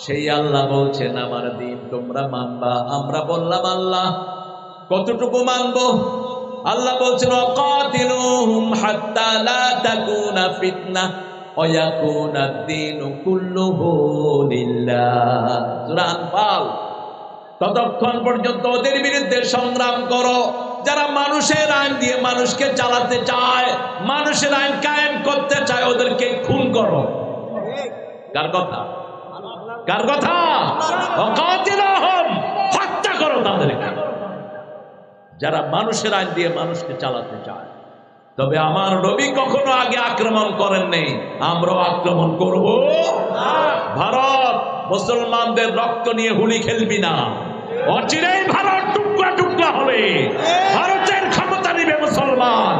সেই আল্লাহ বলছেন আমার দিন তোমরা মানবা। আমরা বললাম আল্লাহ কতটুকু মানবো? আল্লাহ বলছেন ওয়াকাতিলুহুম হাত্তা লা তাকুনা ফিতনাহ ওয়া ইয়াকুনা আদ-দীনু কুল্লুহু লিল্লাহ। সূরা আনফাল। ততক্ষণ পর্যন্ত ওদের বিরুদ্ধে সংগ্রাম করো যারা মানুষের আইন দিয়ে মানুষকে চালাতে চায়, মানুষের আইন কায়েম করতে চায়, ওদেরকে খুন করো। কার কথা? কার কথা? ওয়াকাতিলুহুম, হত্যা করো তাদেরকে, যারা মানুষের আইন দিয়ে মানুষকে চালাতে চায়। তবে আমার নবী কখনো আগে আক্রমণ করেন নেই, আমরাও আক্রমণ করব না। ভারত মুসলমানদের রক্ত নিয়ে হুলি খেলবি না, অচিরেই ভারত টুকরা টুকরা হবে। ভারতের ক্ষমতা নিবে মুসলমান,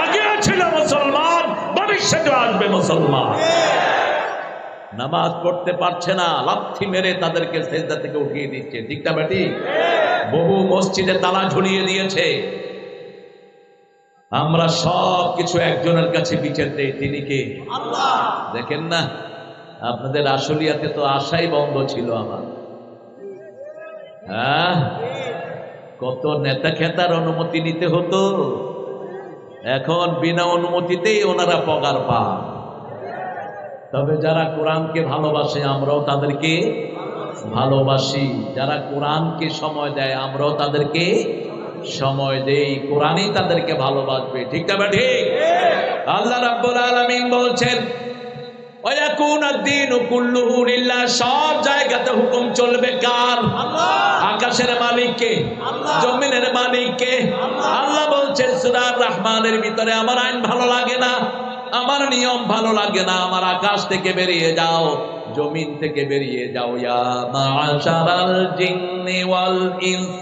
আগেও ছিল মুসলমান, ভবিষ্যতে আসবে মুসলমান। নামাজ পড়তে পারছে না, লাথি মেরে তাদেরকে সেজদা থেকে উঠিয়ে দিচ্ছে, ঠিক না বেটি? বহু মসজিদে তালা ঝুলিয়ে দিয়েছে। আমরা সব কিছু একজনের কাছে বিচার দেই, তিনি কে? আল্লাহ। দেখেন না, আপনাদের আশুলিয়াতে তো আশাই বন্ধ ছিল আমার। হ্যাঁ, কত নেতা খেতার অনুমতি নিতে হতো, এখন বিনা অনুমতিতেই ওনারা পগার পান। তবে যারা কোরআনকে ভালোবাসে আমরাও তাদেরকে ভালোবাসি, যারা কোরআনকে সময় দেয় আমরাও তাদেরকে সময় দেই, কোরআনই তাদেরকে ভালোবাসবে, ঠিক না ঠিক? আল্লাহ রাব্বুল আলামিন বলছেন ওয়ায়াকুনাদ-দীনু কুল্লুহু লিল্লাহ, সব জায়গাতে হুকুম চলবে কার? আল্লাহ। আকাশের মালিক কে? আল্লাহ। জমিনের মালিক কে? আল্লাহ। আল্লাহ বলছেন সূরা আর-রহমানের ভিতরে আমার আইন ভালো লাগে না, আমার নিয়ম ভালো লাগে না, আমার আকাশ থেকে বেরিয়ে যাও, জমিন থেকে বেরিয়ে যাও। ইয়া মা'আশারাল জিন্নি ওয়াল ইনস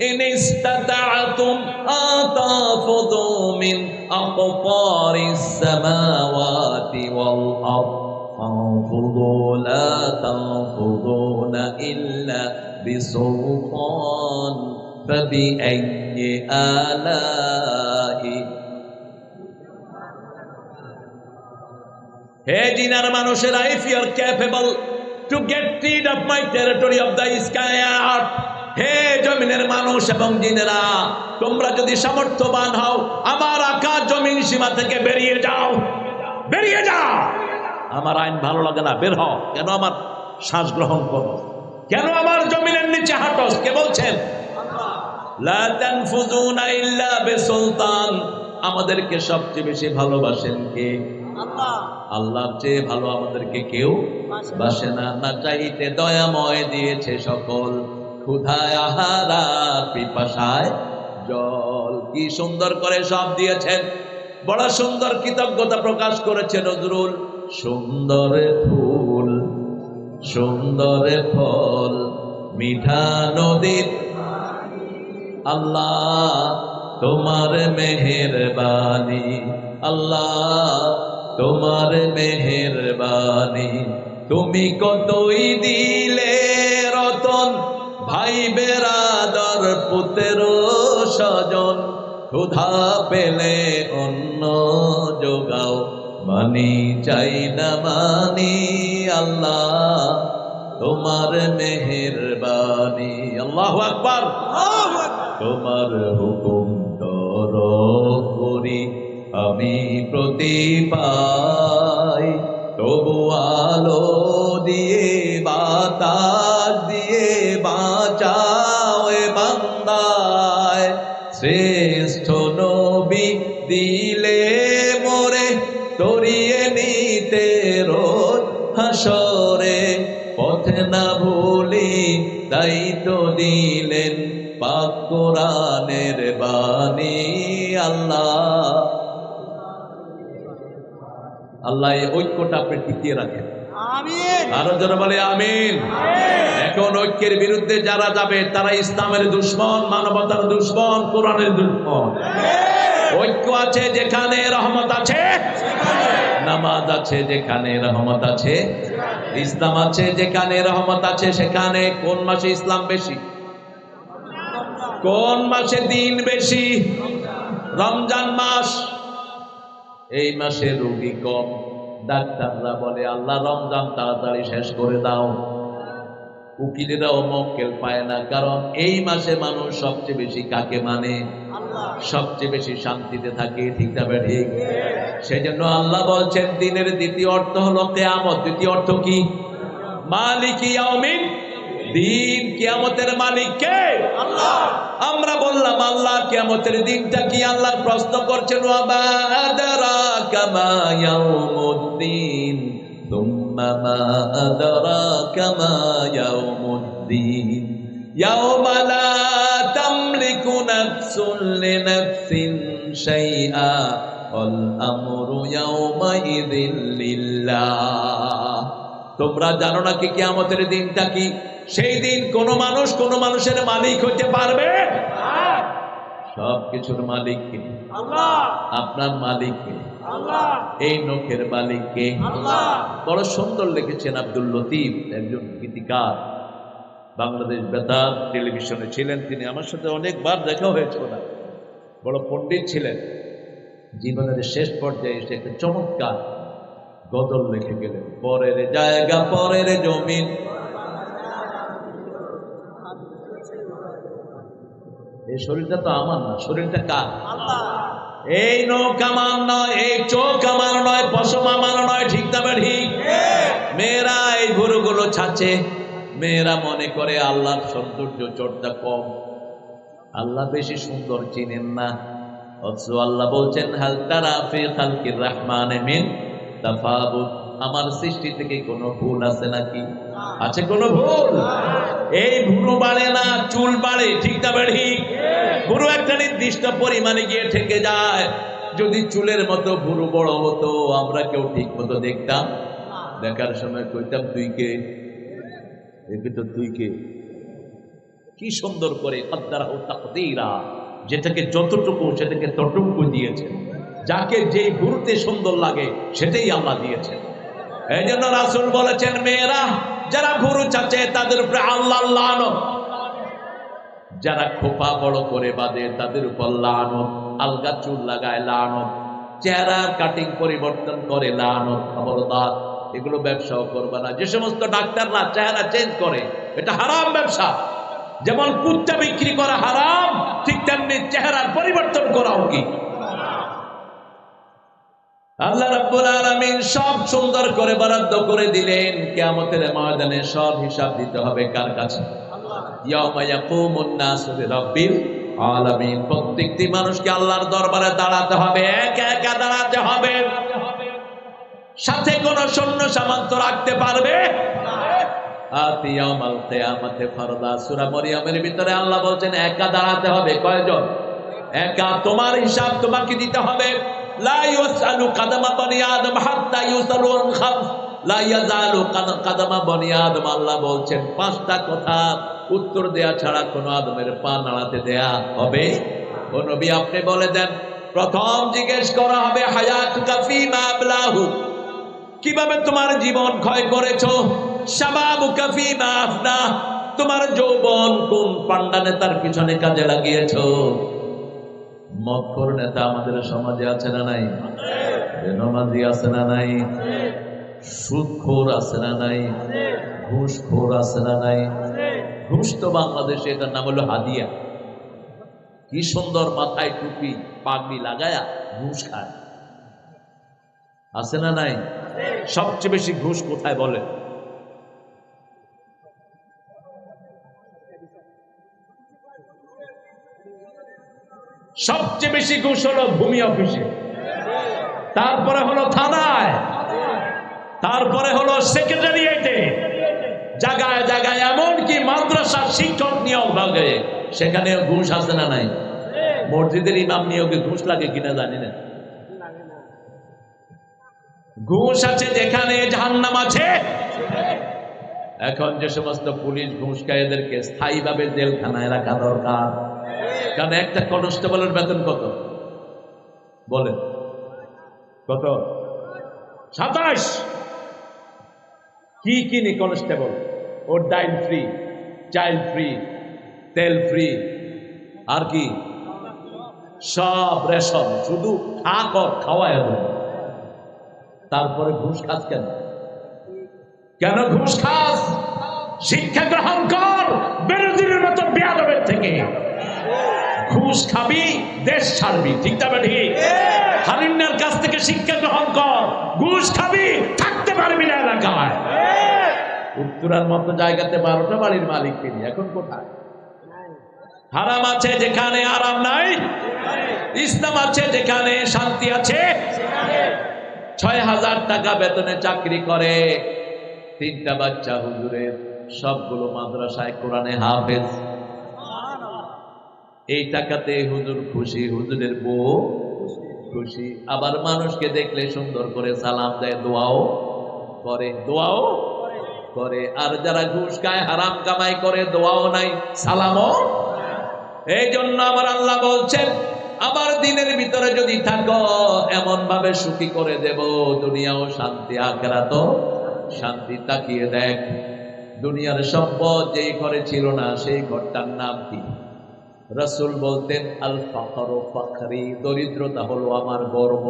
ইন ইসতাতা'তুম আতাফুদু মিন আকতারিস সামাওয়াতি ওয়াল আরদ ফানফুদু লা তানফুদুনা ইল্লা বিসুলতান ফাবিআইয়ি আলাহি। Hey, jinar মানুষেরা, if you are capable to get rid of my territory of the sky and earth, হে জমিনের মানুষ এবং জিনেরা, তোমরা যদি সামর্থ্যবান হও আমার আকাশ জমিন সীমা থেকে বেরিয়ে যাও, বেরিয়ে যাও। আমার আইন ভালো লাগে না, বের হও। কেন? আমার শ্বাস গ্রহণ করো। কেন আমার জমিনের নিচে হাঁটস? কে বলছেন? আল্লাহ। লা তানফুযুনা ইল্লা বিসুলতান, আমাদেরকে সবচেয়ে বেশি ভালোবাসেন কে? আল্লাহ। আল্লাহর চেয়ে ভালো আমাদেরকে কেউ বাসে না। না চাইতে দয়াময় দিয়েছে সকল, ক্ষুধায় আহার আর পিপাসায় জল। কি সুন্দর করে সব দিয়েছেন, বড় সুন্দর কৃতজ্ঞতা প্রকাশ করেছে নজরুল। সুন্দর ফুল, সুন্দর ফল, মিঠা নদীর আল্লাহ তোমার মেহেরবানি, আল্লাহ তোমার মেহেরবানি। তুমি কতই দিলে রতন, ভাই বেরাদর পুত্র স্বজন, ক্ষুধা পেলে অন্ন যোগাও, মানি চাই না মানি, আল্লাহ তোমার মেহেরবানি। আল্লাহু আকবার। তোমার হুকুম তর করি আমি প্রতি পাই, তবু আলো দিয়ে বাতাস দিয়ে বাঁচাও এ বান্দায়। শ্রেষ্ঠ নবী দিলে মোরে তরিয়ে নিতে রোজ হাসরে, পথে না ভুলি তাই তো দিলেন পাক কোরআনের বাণী। আল্লাহ আল্লাহ এই ঐক্যটা আপনি টিকিয়ে রাখেন, আমিন। আরো যারা বলে আমিন। এখন ঐক্যের বিরুদ্ধে যারা যাবে তারা ইসলামের দুশমন, মানবতার দুশমন, কোরআনের দুশমন। ঐক্য আছে যেখানে রহমত আছে, নামাজ আছে যেখানে রহমত আছে, ইসলাম আছে যেখানে রহমত আছে, সেখানে কোন মাসে ইসলাম বেশি? কোন মাসে দিন বেশি? রমজান মাস। এই মাসে রোগী কম, ডাক্তাররা বলে আল্লাহ রমজান তাড়াতাড়ি শেষ করে দাও। উকিলেরাও মক্কেল পায় না, কারণ এই মাসে মানুষ সবচেয়ে বেশি কাকে মানে? সবচেয়ে বেশি শান্তিতে থাকে, ঠিক না ঠিক? সেই জন্য আল্লাহ বলছেন দিনের দ্বিতীয় অর্থ হলো কিয়ামত। দ্বিতীয় অর্থ কি? মালিক ইয়াউমিন দিন। কিয়ামতের মালিক কে? আল্লাহ। আমরা বললাম আল্লাহ, কিয়ামতের দিনটা কি? আল্লাহ প্রশ্ন করছেন ওয়া মা আদরাকা মা ইয়াউমুদ্দিন থুম্মা মা আদরাকা মা ইয়াউমুদ্দিন ইয়াউমা লা তামলিকু নাফসুন লিনাফসিন শাইআ ওয়াল আমরু ইয়াউমা ইযিল লিল্লাহ। তোমরা জানো না কি কিয়ামতের দিনটা কি? সেই দিন কোন মানুষ কোন মানুষের মালিক হতে পারবে না। সবকিছুর মালিক কে? আল্লাহ। আপনার মালিক কে? আল্লাহ। এই নখের মালিক কে? আল্লাহ। বড় সুন্দর লিখেছেন আব্দুল লতিফ, একজন গীতিকার, বাংলাদেশ বেতার টেলিভিশনে ছিলেন তিনি। আমার সাথে অনেকবার দেখা হয়েছে। ওরা বড় পণ্ডিত ছিলেন। জীবনের শেষ পর্যায়ে এসে একটা চমৎকার গজল লিখে গেলেন। পরের জায়গা পরের জমিন, এই শরীরটা তো আমার না, শরীরটা কার? আল্লাহ। এই নখ আমার নয়, এই চোখ আমার নয়, পশম আমার নয়, ঠিক না ঠিক? মেয়েরা এই ভুরুগুলো ছাড়ছে, মেয়েরা মনে করে আল্লাহর সৌন্দর্য চর্চা কম, আল্লাহ বেশি সুন্দর চিনেন না। অথচ আল্লাহ বলছেন হাল তারা ফি খালকির রহমানে মিন তাফাউত। আমার সৃষ্টি থেকে কোনো ভুল আছে নাকি? আছে কোনো ভুল? এই ভুরু বাড়ে না, চুল বাড়ে, ঠিক না ঠিক? ভুরু একটা নির্দিষ্ট পরিমাণে গিয়ে ঠেকে যায়। যদি চুলের মতো ভুরু বড় হতো, আমরা কেউ ঠিক মতো দেখতাম? দেখার সময় কইতাম তুই কে? একে তো তুই কে? কি সুন্দর করে কদ্দারাহু তাকদীরা, যেটাকে যতটুকু সেটাকে ততটুকু দিয়েছেন। যাকে যেই ভুরুতে সুন্দর লাগে সেটাই আল্লাহ দিয়েছেন। এই জন্য রাসূল বলেছেন মেয়েরা যারা ভুরু চাচ্ছে তাদের উপরে আল্লাহর লানত, যারা খোপা বড় করে বাঁধে তাদের উপর লানত, আলগা চুল লাগায় লানত, চেহারার কাটিং পরিবর্তন করে লানত। খবরদার, এগুলো ব্যবসাও করবে না। যে সমস্ত ডাক্তাররা চেহারা চেঞ্জ করে, এটা হারাম ব্যবসা। যেমন কুত্তা বিক্রি করা হারাম, ঠিক তেমনি চেহারার পরিবর্তন করাও কি? আল্লাহ রাব্বুল আলামিন সব সুন্দর করে বরাদ্দ করে দিলেন। কিয়ামতের ময়দানে সব হিসাব দিতে হবে কার কাছে? আল্লাহ। ইয়াউমা ইয়াকুমুন নাসু লিরাব্বিল আলামিন। প্রত্যেকটি মানুষকে আল্লাহর দরবারে দাঁড়াতে হবে, একা একা দাঁড়াতে হবে। সাথে কোন সৈন্য সামন্ত রাখতে পারবে না। আতি ইয়াউমাল কিয়ামাতি ফারদা। সূরা মরিয়মের ভিতরে আল্লাহ বলেন একা দাঁড়াতে হবে। কয়জন? একা। তোমার হিসাব তোমাকে দিতে হবে। লা ইউসালু কাদামা বনি আদম হাত্তা ইউসালু আন খামস লা ইয়াজালু কাদামা বনি আদম। আল্লাহ বলছেন পাঁচটা কথা উত্তর দেয়া ছাড়া কোন আদমের পা নাড়াতে দেয়া হবে। ও নবী আপনি বলে দেন। প্রথম জিজ্ঞেস করা হবে হায়াতুকা ফীমা আবলাহু, কিভাবে তোমার জীবন ক্ষয় করেছো? শাবাবুকা ফীমা আফনা, তোমার যৌবন কোন পান্ডা নেতার পিছনে কাজে লাগিয়েছো? মদখোর নেতা আমাদের সমাজে আছে না নাই? বেনামাজি আছে না নাই? সুদখোর আছে না নাই? ঘুষখোর আছে না নাই? ঘুষ তো বাংলাদেশে এটার নাম হলো হাদিয়া। কি সুন্দর মাথায় টুপি পাগড়ি লাগায়া ঘুষ খায়, আছে না নাই? সবচেয়ে বেশি ঘুষ কোথায় বলে? সবচেয়ে বেশি ঘুষ হলো ভূমি অফিসে, তারপরে হলো থানায়, তারপরে হলো সেক্রেটারিয়েটে, জায়গায় জায়গায়, এমনকি মাদ্রাসার শিক্ষক নিয়োগ ভাগে সেখানেও ঘুষ আছে না নাই? মসজিদের ইমাম নিয়োগে ঘুষ লাগে কিনা জানি না। ঘুষ আছে যেখানে জাহান্নাম আছে। এখন যে সমস্ত পুলিশ ঘুষ খায় এদেরকে স্থায়ীভাবে জেলখানায় রাখা দরকার। কারণ একটা কনস্টেবলের বেতন কত বলেন? কত? 27। কি কিনি কনস্টেবল? ওর ডাইল ফ্রি, চাইল্ড ফ্রি, তেল ফ্রি, আর কি সব রেশন, শুধু খা কর, খাওয়ায়। তারপরে ঘুষ খাস কেন? কেন ঘুষ খাস? শিক্ষা গ্রহণ কর বিরোধীর মতো বেয়াদবের থেকে। ঘুষ খাবি, দেশ ছাড়বি, ঠিক না ঠিক? হারিন্নার কাছ থেকে শিক্ষা গ্রহণ কর, ঘুষ খাবি, থাকতে পারবি না এলাকায়। উত্তরার মতো জায়গাতে 12টা বাড়ির মালিক তিনি, এখন কোথায়? হারাম আছে যেখানে আরাম নাই, ইসলাম আছে যেখানে শান্তি আছে। 6,000 টাকা বেতনে চাকরি করে, 3টা বাচ্চা হুজুরের, সবগুলো মাদ্রাসায় কোরআনে হাফেজ। এই টাকাতে হুজুর খুশি, হুজুরের বউ খুশি। আবার মানুষকে দেখলে সুন্দর করে সালাম দেয়, দোয়াও করে, দোয়াও করে। আর যারা ঘুষ খায়, হারাম কামাই করে, দোয়াও নাই, সালামও। এই জন্য আমার আল্লাহ বলছেন, আমার দিনের ভিতরে যদি থাকো এমন ভাবে সুখী করে দেব, দুনিয়াও শান্তি, আখিরাতও শান্তি। তাকিয়ে দেখ, দুনিয়ার সম্পদ যেই ঘরে ছিল না, সেই ঘরটার নাম কি? রাসূল বলতেন, আল ফাকরু ফাখরি, দরিদ্রতা হলো আমার গর্ব।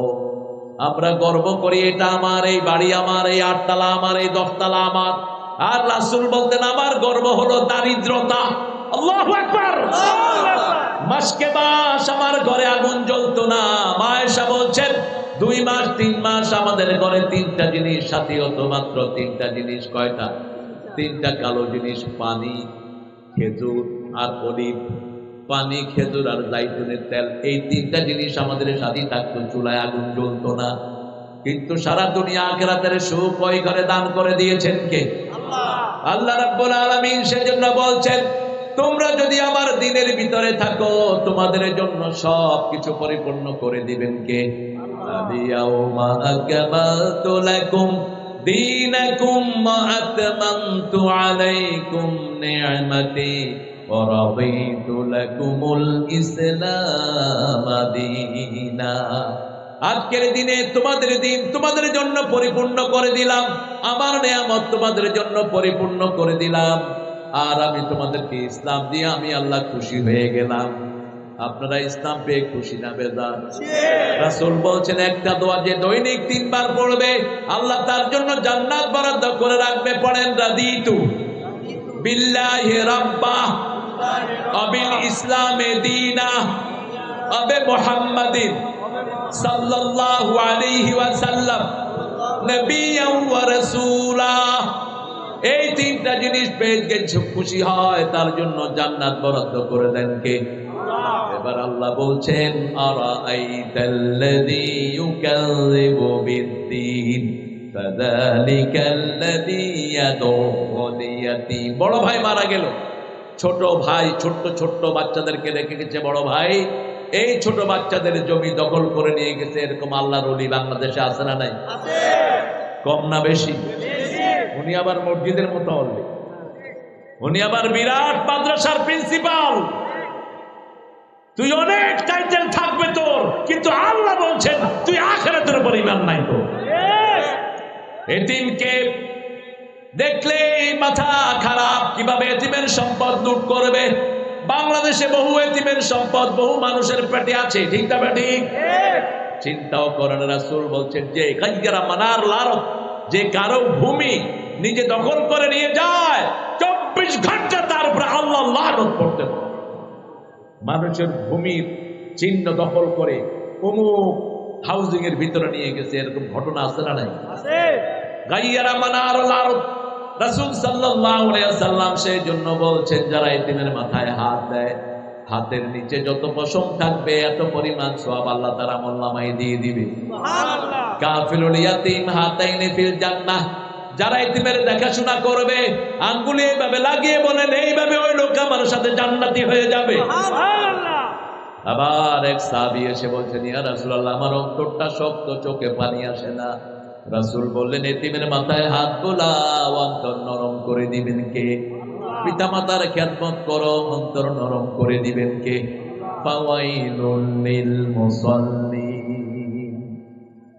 আমরা গর্ব করি এটা আমার, এই বাড়ি আমার, এই 8 তলা আমার, এই 10 তলা আমার। আর রাসূল বলতেন, আমার গর্ব হলো দারিদ্রতা। আল্লাহু আকবার। মাসকে মাস আমার ঘরে আগুন জ্বলতো না। মা আয়েশা বলছেন, 2 মাস 3 মাস আমাদের ঘরে 3টা জিনিস সাথী হতো, মাত্র 3টা জিনিস। কয়টা? 3টা কালো জিনিস, পানি, খেজুর আর অলিভ। পানি, খেজুর আর জাইতুনের তেল, এই 3টা জিনিস আমাদের সাথী থাকতো, চুলায় আগুন জ্বলতো না। কিন্তু সারা দুনিয়া আখিরাতের সুখ ওই ঘরে দান করে দিয়েছেন কে? আল্লাহ। আল্লাহ রাব্বুল আলামিন সেজন্য বলছেন, তোমরা যদি আমার দিনের ভিতরে থাকো, তোমাদের জন্য সব কিছু পরিপূর্ণ করে দিবেন কে? আলিয়াউমা আকমালতু লাকুম দীনাকুম ওয়া আতমামতু আলাইকুম নি'মাতি ওয়া রাদিতু লাকুমুল ইসলাম দীনা। আজকের দিনে তোমাদের দিন তোমাদের জন্য পরিপূর্ণ করে দিলাম, আমার নিয়ামত তোমাদের জন্য পরিপূর্ণ করে দিলাম, আর আমি তোমাদেরকে ইসলাম দিয়ে আমি আল্লাহ খুশি হয়ে গেলাম। আপনারা ইসলাম পেয়ে খুশি না বেজার? রাসূল বলছেন, একটা দোয়া যে দৈনিক 3 বার পড়বে, আল্লাহ তার জন্য জান্নাত বরাদ্দ করে রাখবে। পড়েন, রাদিতু বিল্লাহি রাব্বা ওয়া বিল ইসলামি দীনা ওয়া বি মুহাম্মাদিন সাল্লাল্লাহু আলাইহি ওয়াসাল্লাম নবিয়্যান ওয়া রাসূলা। এই 3টা জিনিস পেয়ে গেছে খুশি হয়, তার জন্য জান্নাত বরাদ্দ করে দেন কে? এবার আল্লাহ বলছেন, আরাআইতাল্লাযী ইউকাযযিবু বিদ্দীন ফাযালিকাল্লাযী ইয়াদউল ইয়াতীম। বড় ভাই মারা গেল, ছোট ভাই ছোট্ট ছোট্ট বাচ্চাদেরকে রেখে গেছে বড় ভাই, এই ছোট বাচ্চাদের জমি দখল করে নিয়ে গেছে। এরকম আল্লাহর ওলি বাংলাদেশে আছে না নাই? আছে। কম না বেশি? উনি আবার মসজিদের মতো হলেন, উনি আবার বিরাট মাদ্রাসার প্রিন্সিপাল। তুই অনেক টাইটেল থাকবে তোর, কিন্তু আল্লাহ বলছেন তুই আখিরাতের উপর ঈমান নাই তোর। এতিমকে দেখলে মাথা খারাপ, কিভাবে এতিমের সম্পদ লুট করবে। বাংলাদেশে বহু এতিমের সম্পদ বহু মানুষের পেটে আছে, ঠিক না ঠিক? চিন্তাও করেন। রাসূল বলছেন, যে গায়রা মানার লারত, যে কারো ভূমি নিজে দখল করে নিয়ে যায়, 24 ঘন্টা তার উপরে আল্লাহ লানত পড়তে পারে। মানুষের ভূমির চিহ্ন দখল করে অমুক হাউজিং এর ভিতরে নিয়ে গেছে, এরকম ঘটনা আছে না নাই? আছে। গায়রা মানার লারত। রাসূল সাল্লাল্লাহু আলাইহি ওয়াসাল্লাম সেই জন্য বলছেন, যারা এতিমের মাথায় হাত দেয়, হাতের নিচে যত পশম থাকবে এত পরিমাণ সওয়াব আল্লাহ তার আমলনামায় দিয়ে দিবে। সুবহানাল্লাহ। কাফিলুল ইয়াতীম হাতাইনি ফিল জান্নাহ। যারা এতিমের দেখাশোনা করবে, আঙ্গুলে এইভাবে লাগিয়ে বলেন, এইভাবে ওই লোক আমার সাথে জান্নাতি হয়ে যাবে। সুবহানাল্লাহ। আবার এক সাহাবী এসে বলছেন, ইয়া রাসূলুল্লাহ, আমার অন্তরটা শক্ত, চোখে পানি আসে না। রাসূল বললেন, এতিমের মাথায় হাত বোলাও, অন্তর নরম করে দিবেন কে? পিতামাতার খেদমত করো, অন্তর নরম করে দিবেন কে? ফাওয়াইলুল লিল মুসাল্লিন।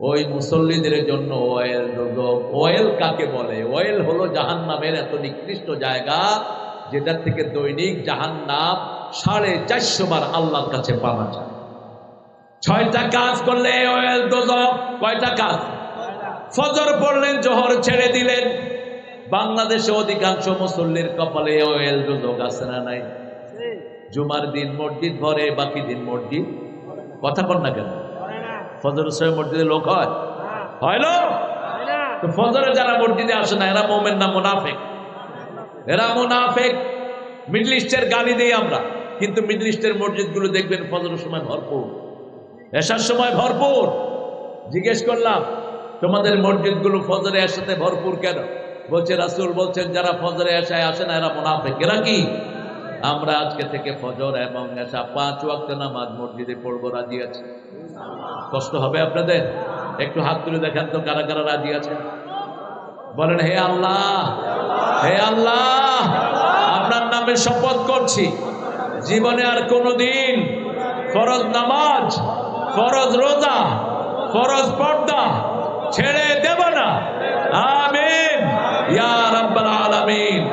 ওই মুসল্লিদের জন্য ওয়েল দোজখ। ওয়েল কাকে বলে? ওয়েল হলো জাহান্নামের এত নিকৃষ্ট জায়গা, যেটা থেকে দৈনিক জাহান্নাম 450 বার আল্লাহর কাছে পাওয়া যায়। 6টা কাজ করলে ওয়েল দোজখ। কয়টা কাজ? ফজর পড়লেন, জোহর ছেড়ে দিলেন, বাংলাদেশে অধিকাংশ মুসল্লির কপালে ওয়েল রোগ আছে না নাই? জুমার দিন মসজিদ ভরে, বাকি দিন মসজিদ কথা কর না কেন? ফজর সময় মসজিদে লোক হয়? হয় না? তো ফজরে যারা মসজিদে আসে না এরা মুমিন না মুনাফিক? এরা মুনাফিক। মিডল ইস্টের গালি দিই আমরা, কিন্তু মিডল ইস্টের মসজিদগুলো দেখবেন ফজরের সময় ভরপুর, এশার সময় ভরপুর। জিজ্ঞেস করলাম তোমাদের মসজিদগুলো ফজরে এশাতে ভরপুর কেন? বলছে রাসূল বলছেন যারা ফজরে এশায় আসে না এরা মুনাফিক। এরা কি? আমরা আজকে থেকে ফজর এবং এশা 5 ওয়াক্ত নামাজ মসজিদে পড়বো, রাজি আছি? কষ্ট হবে আপনাদের? একটু হাত তুলে দেখেন তো কারা কারা রাজি আছেন। বলেন হে আল্লাহ, হে আল্লাহ, আপনার নামে শপথ করছি জীবনে আর কোনোদিন ফরজ নামাজ, ফরজ রোজা, ফরজ পর্দা ছেড়ে দেব না। আমিন ইয়া রাব্বাল আলামিন।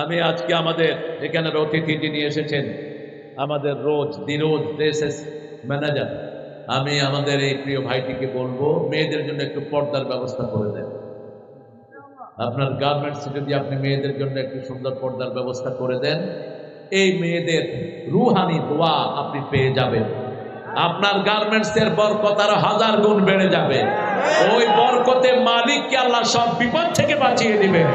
আমি আজকে আমাদের এখানের অতিথি যিনি এসেছেন, আমাদের দিরোজ ড্রেসেস ম্যানেজার, আমি আমাদের এই প্রিয় ভাইটিকে বলবো মেয়েদের জন্য একটু পর্দার ব্যবস্থা করে দেন। আপনার গার্মেন্টসে যদি আপনি মেয়েদের জন্য একটু সুন্দর পর্দার ব্যবস্থা করে দেন, এই মেয়েদের রুহানি দোয়া আপনি পেয়ে যাবেন। আপনার গার্মেন্টসের বরকত আরো 1000 গুণ বেড়ে যাবে। ওই বরকতে মালিককে আল্লাহ সব বিপদ থেকে বাঁচিয়ে দিবেন।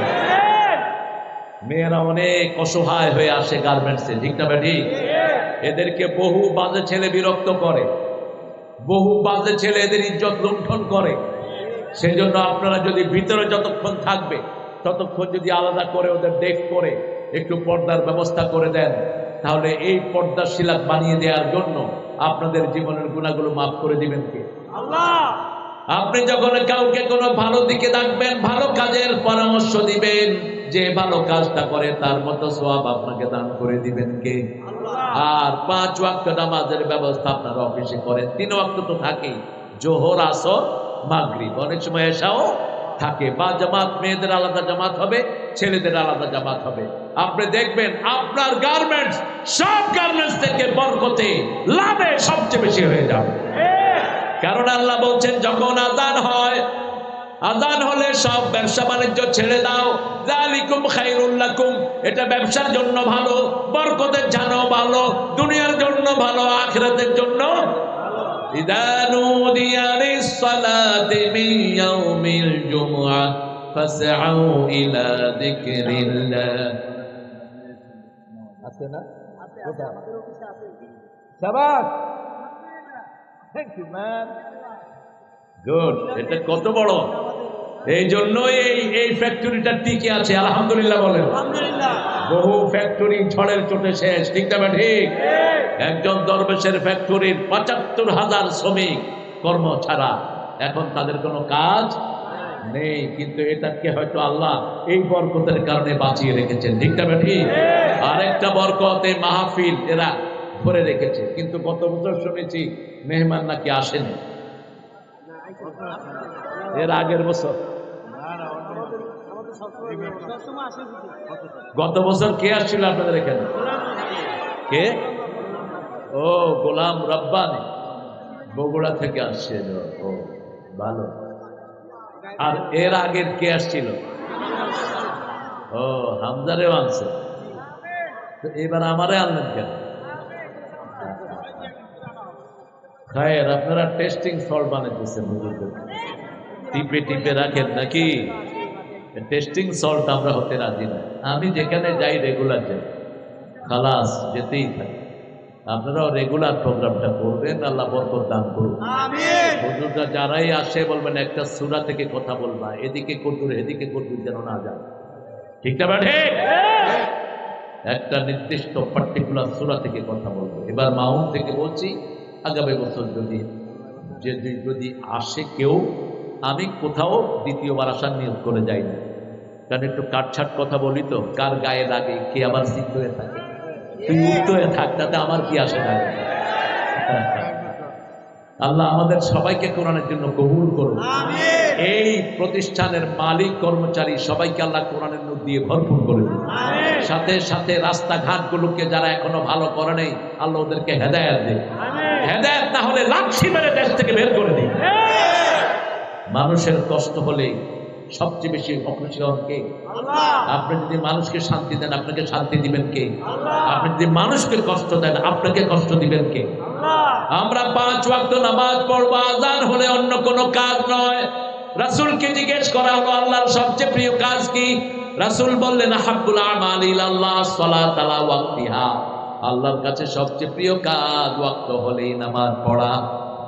মেয়েরা অনেক অসহায় হয়ে আসে গার্মেন্টসে, ঠিক না বেটি? এদেরকে বহু বাজে ছেলে বিরক্ত করে, বহু বাজে ছেলে এদের ইজ্জত লুণ্ঠন করে। সেই জন্য আপনারা যদি ভিতরে যতক্ষণ থাকবে ততক্ষণ যদি আলাদা করে ওদের দেখ করে একটু পর্দার ব্যবস্থা করে দেন, তাহলে এই পর্দার শিলাক বানিয়ে দেওয়ার জন্য আপনাদের জীবনের গুনাহগুলো মাফ করে দিবেন কে? আল্লাহ। আপনি যখন কাউকে কোনো ভালো দিকে ডাকবেন, ভালো কাজের পরামর্শ দিবেন, যে ভালো কাজটা করে তার মতো সওয়াব আপনাকে দান করে দিবেন কে? আর 5 ওয়াক্ত নামাজের ব্যবস্থা আপনারা অফিসে করেন, 3 ওয়াক্ত তো থাকেই, জোহর, আসর, মাগরিব, অনেক সময় এশাও থাকে। বা জামাত, মেয়েদের আলাদা জামাত হবে, ছেলেদের আলাদা জামাত হবে। আপনি দেখবেন আপনার গার্মেন্টস সব গার্মেন্টস থেকে বরকতে লাভে সবচেয়ে বেশি হয়ে যাবে। কারণ আল্লাহ বলছেন যখন আযান হয়, আযান হলে সব ব্যবসা বাণিজ্য ছেড়ে দাও, যালিকুম খায়রুল লাকুম, এটা ব্যবসার জন্য ভালো, বরকতের জন্য ভালো, দুনিয়ার জন্য ভালো, আখিরাতের জন্য। ইযা নুদিয়া লিস-সালাতি মিন ইয়াউমিল জুমআহ ফাসআউ ইলা যিকরিল্লাহ। আছে না? আছে, আমাদের অফিসে আছে। শাবাশ, থ্যাংক ইউ ম্যান, গুড। এটা কত বড়! এই জন্যই এই ফ্যাক্টরিটা টিকে আছে, আলহামদুলিল্লাহ বলেন। বহু ফ্যাক্টরি ঝড়ের চোটে শেষ, ঠিক না ঠিক? একজন দরবেশের ফ্যাক্টরির ৭৫,০০০ শ্রমিক কর্ম ছাড়া, এখন তাদের কোনো কাজ নেই। কিন্তু এটাকে হয়তো আল্লাহ এই বরকতের কারণে বাঁচিয়ে রেখেছেন, ঠিক না ঠিক? আরেকটা বরকত এই মাহফিল এরা ধরে রেখেছে। কিন্তু গত বছর শুনেছি মেহমান নাকি আসেনি, এর আগের বছর। গত বছর কে আসছিল আপনাদের এখানে? কে? ও, গোলাম রব্বানি বগুড়া থেকে আসছে। ও ভালো। আর এর আগের কে আসছিল? ও, হামজারেও আনছে। তো এবার আমারে আনলেন কেন? খায়ের, আপনারা টেস্টিং সল্ট বানাইতেছেন, বুঝতে টিপে টিপে রাখেন নাকি? টেস্টিং সল্ট আমরা হতে রাজি না। আমি যেখানে যাই রেগুলার যাই, খালাস যেতেই থাকি। আপনারাও রেগুলার প্রোগ্রামটা করবেন, আল্লাহ বরকত দান করুন। হুজুররা যারাই আসে বলবেন একটা সূরা থেকে কথা বলবা, এদিকে করদুর এদিকে করদুর যেন না যায়, ঠিক না ঠিক? একটা নির্দিষ্ট পার্টিকুলার সূরা থেকে কথা বলবো। এবার মাউন থেকে বলছি, আগামী বছর যদি আসে কেউ, আমি কোথাও দ্বিতীয়বার আসার নিয়োগ করে যাই না। কারণ একটু কাটছাট কথা বলি তো, কার গায়ে লাগে, কে আবার সিদ্ধ হয়ে থাকে। তুই মুক্ত হয়ে থাক, তাতে আমার কি আসে না। আল্লাহ আমাদের সবাইকে কোরআনের জন্য কবুল করুন। এই প্রতিষ্ঠানের মালিক কর্মচারী সবাইকে আল্লাহ কোরআনের নূর দিয়ে ভরপুর করে দিন। সাথে সাথে রাস্তাঘাটগুলোকে যারা এখনো ভালো করে নেই, আল্লাহ ওদেরকে হেদায়েত দিন। হেদায়েত না হলে লাঠি মেরে দেশ থেকে বের করে দিন। মানুষের কষ্ট হলে সবচেয়ে বেশি অখুশি হন কে? আপনি যদি মানুষকে শান্তি দেন আপনাকে শান্তি দিবেন কে? আপনি যদি মানুষকে কষ্ট দেন আপনাকে কষ্ট দিবেন কে? আমরা 5 ওয়াক্ত নামাজ পড়বো, আযান হলে অন্য কোনো কাজ নয়। রাসূলকে জিজ্ঞেস করা হলো আল্লাহর সবচেয়ে প্রিয় কাজ কি? রাসূল বললেন হাব্বুল আমালি ইলাল্লাহ সালাত আলা ওয়াক্তিহা। আল্লাহর কাছে সবচেয়ে প্রিয় কাজ ওয়াক্ত হলেই নামাজ পড়া।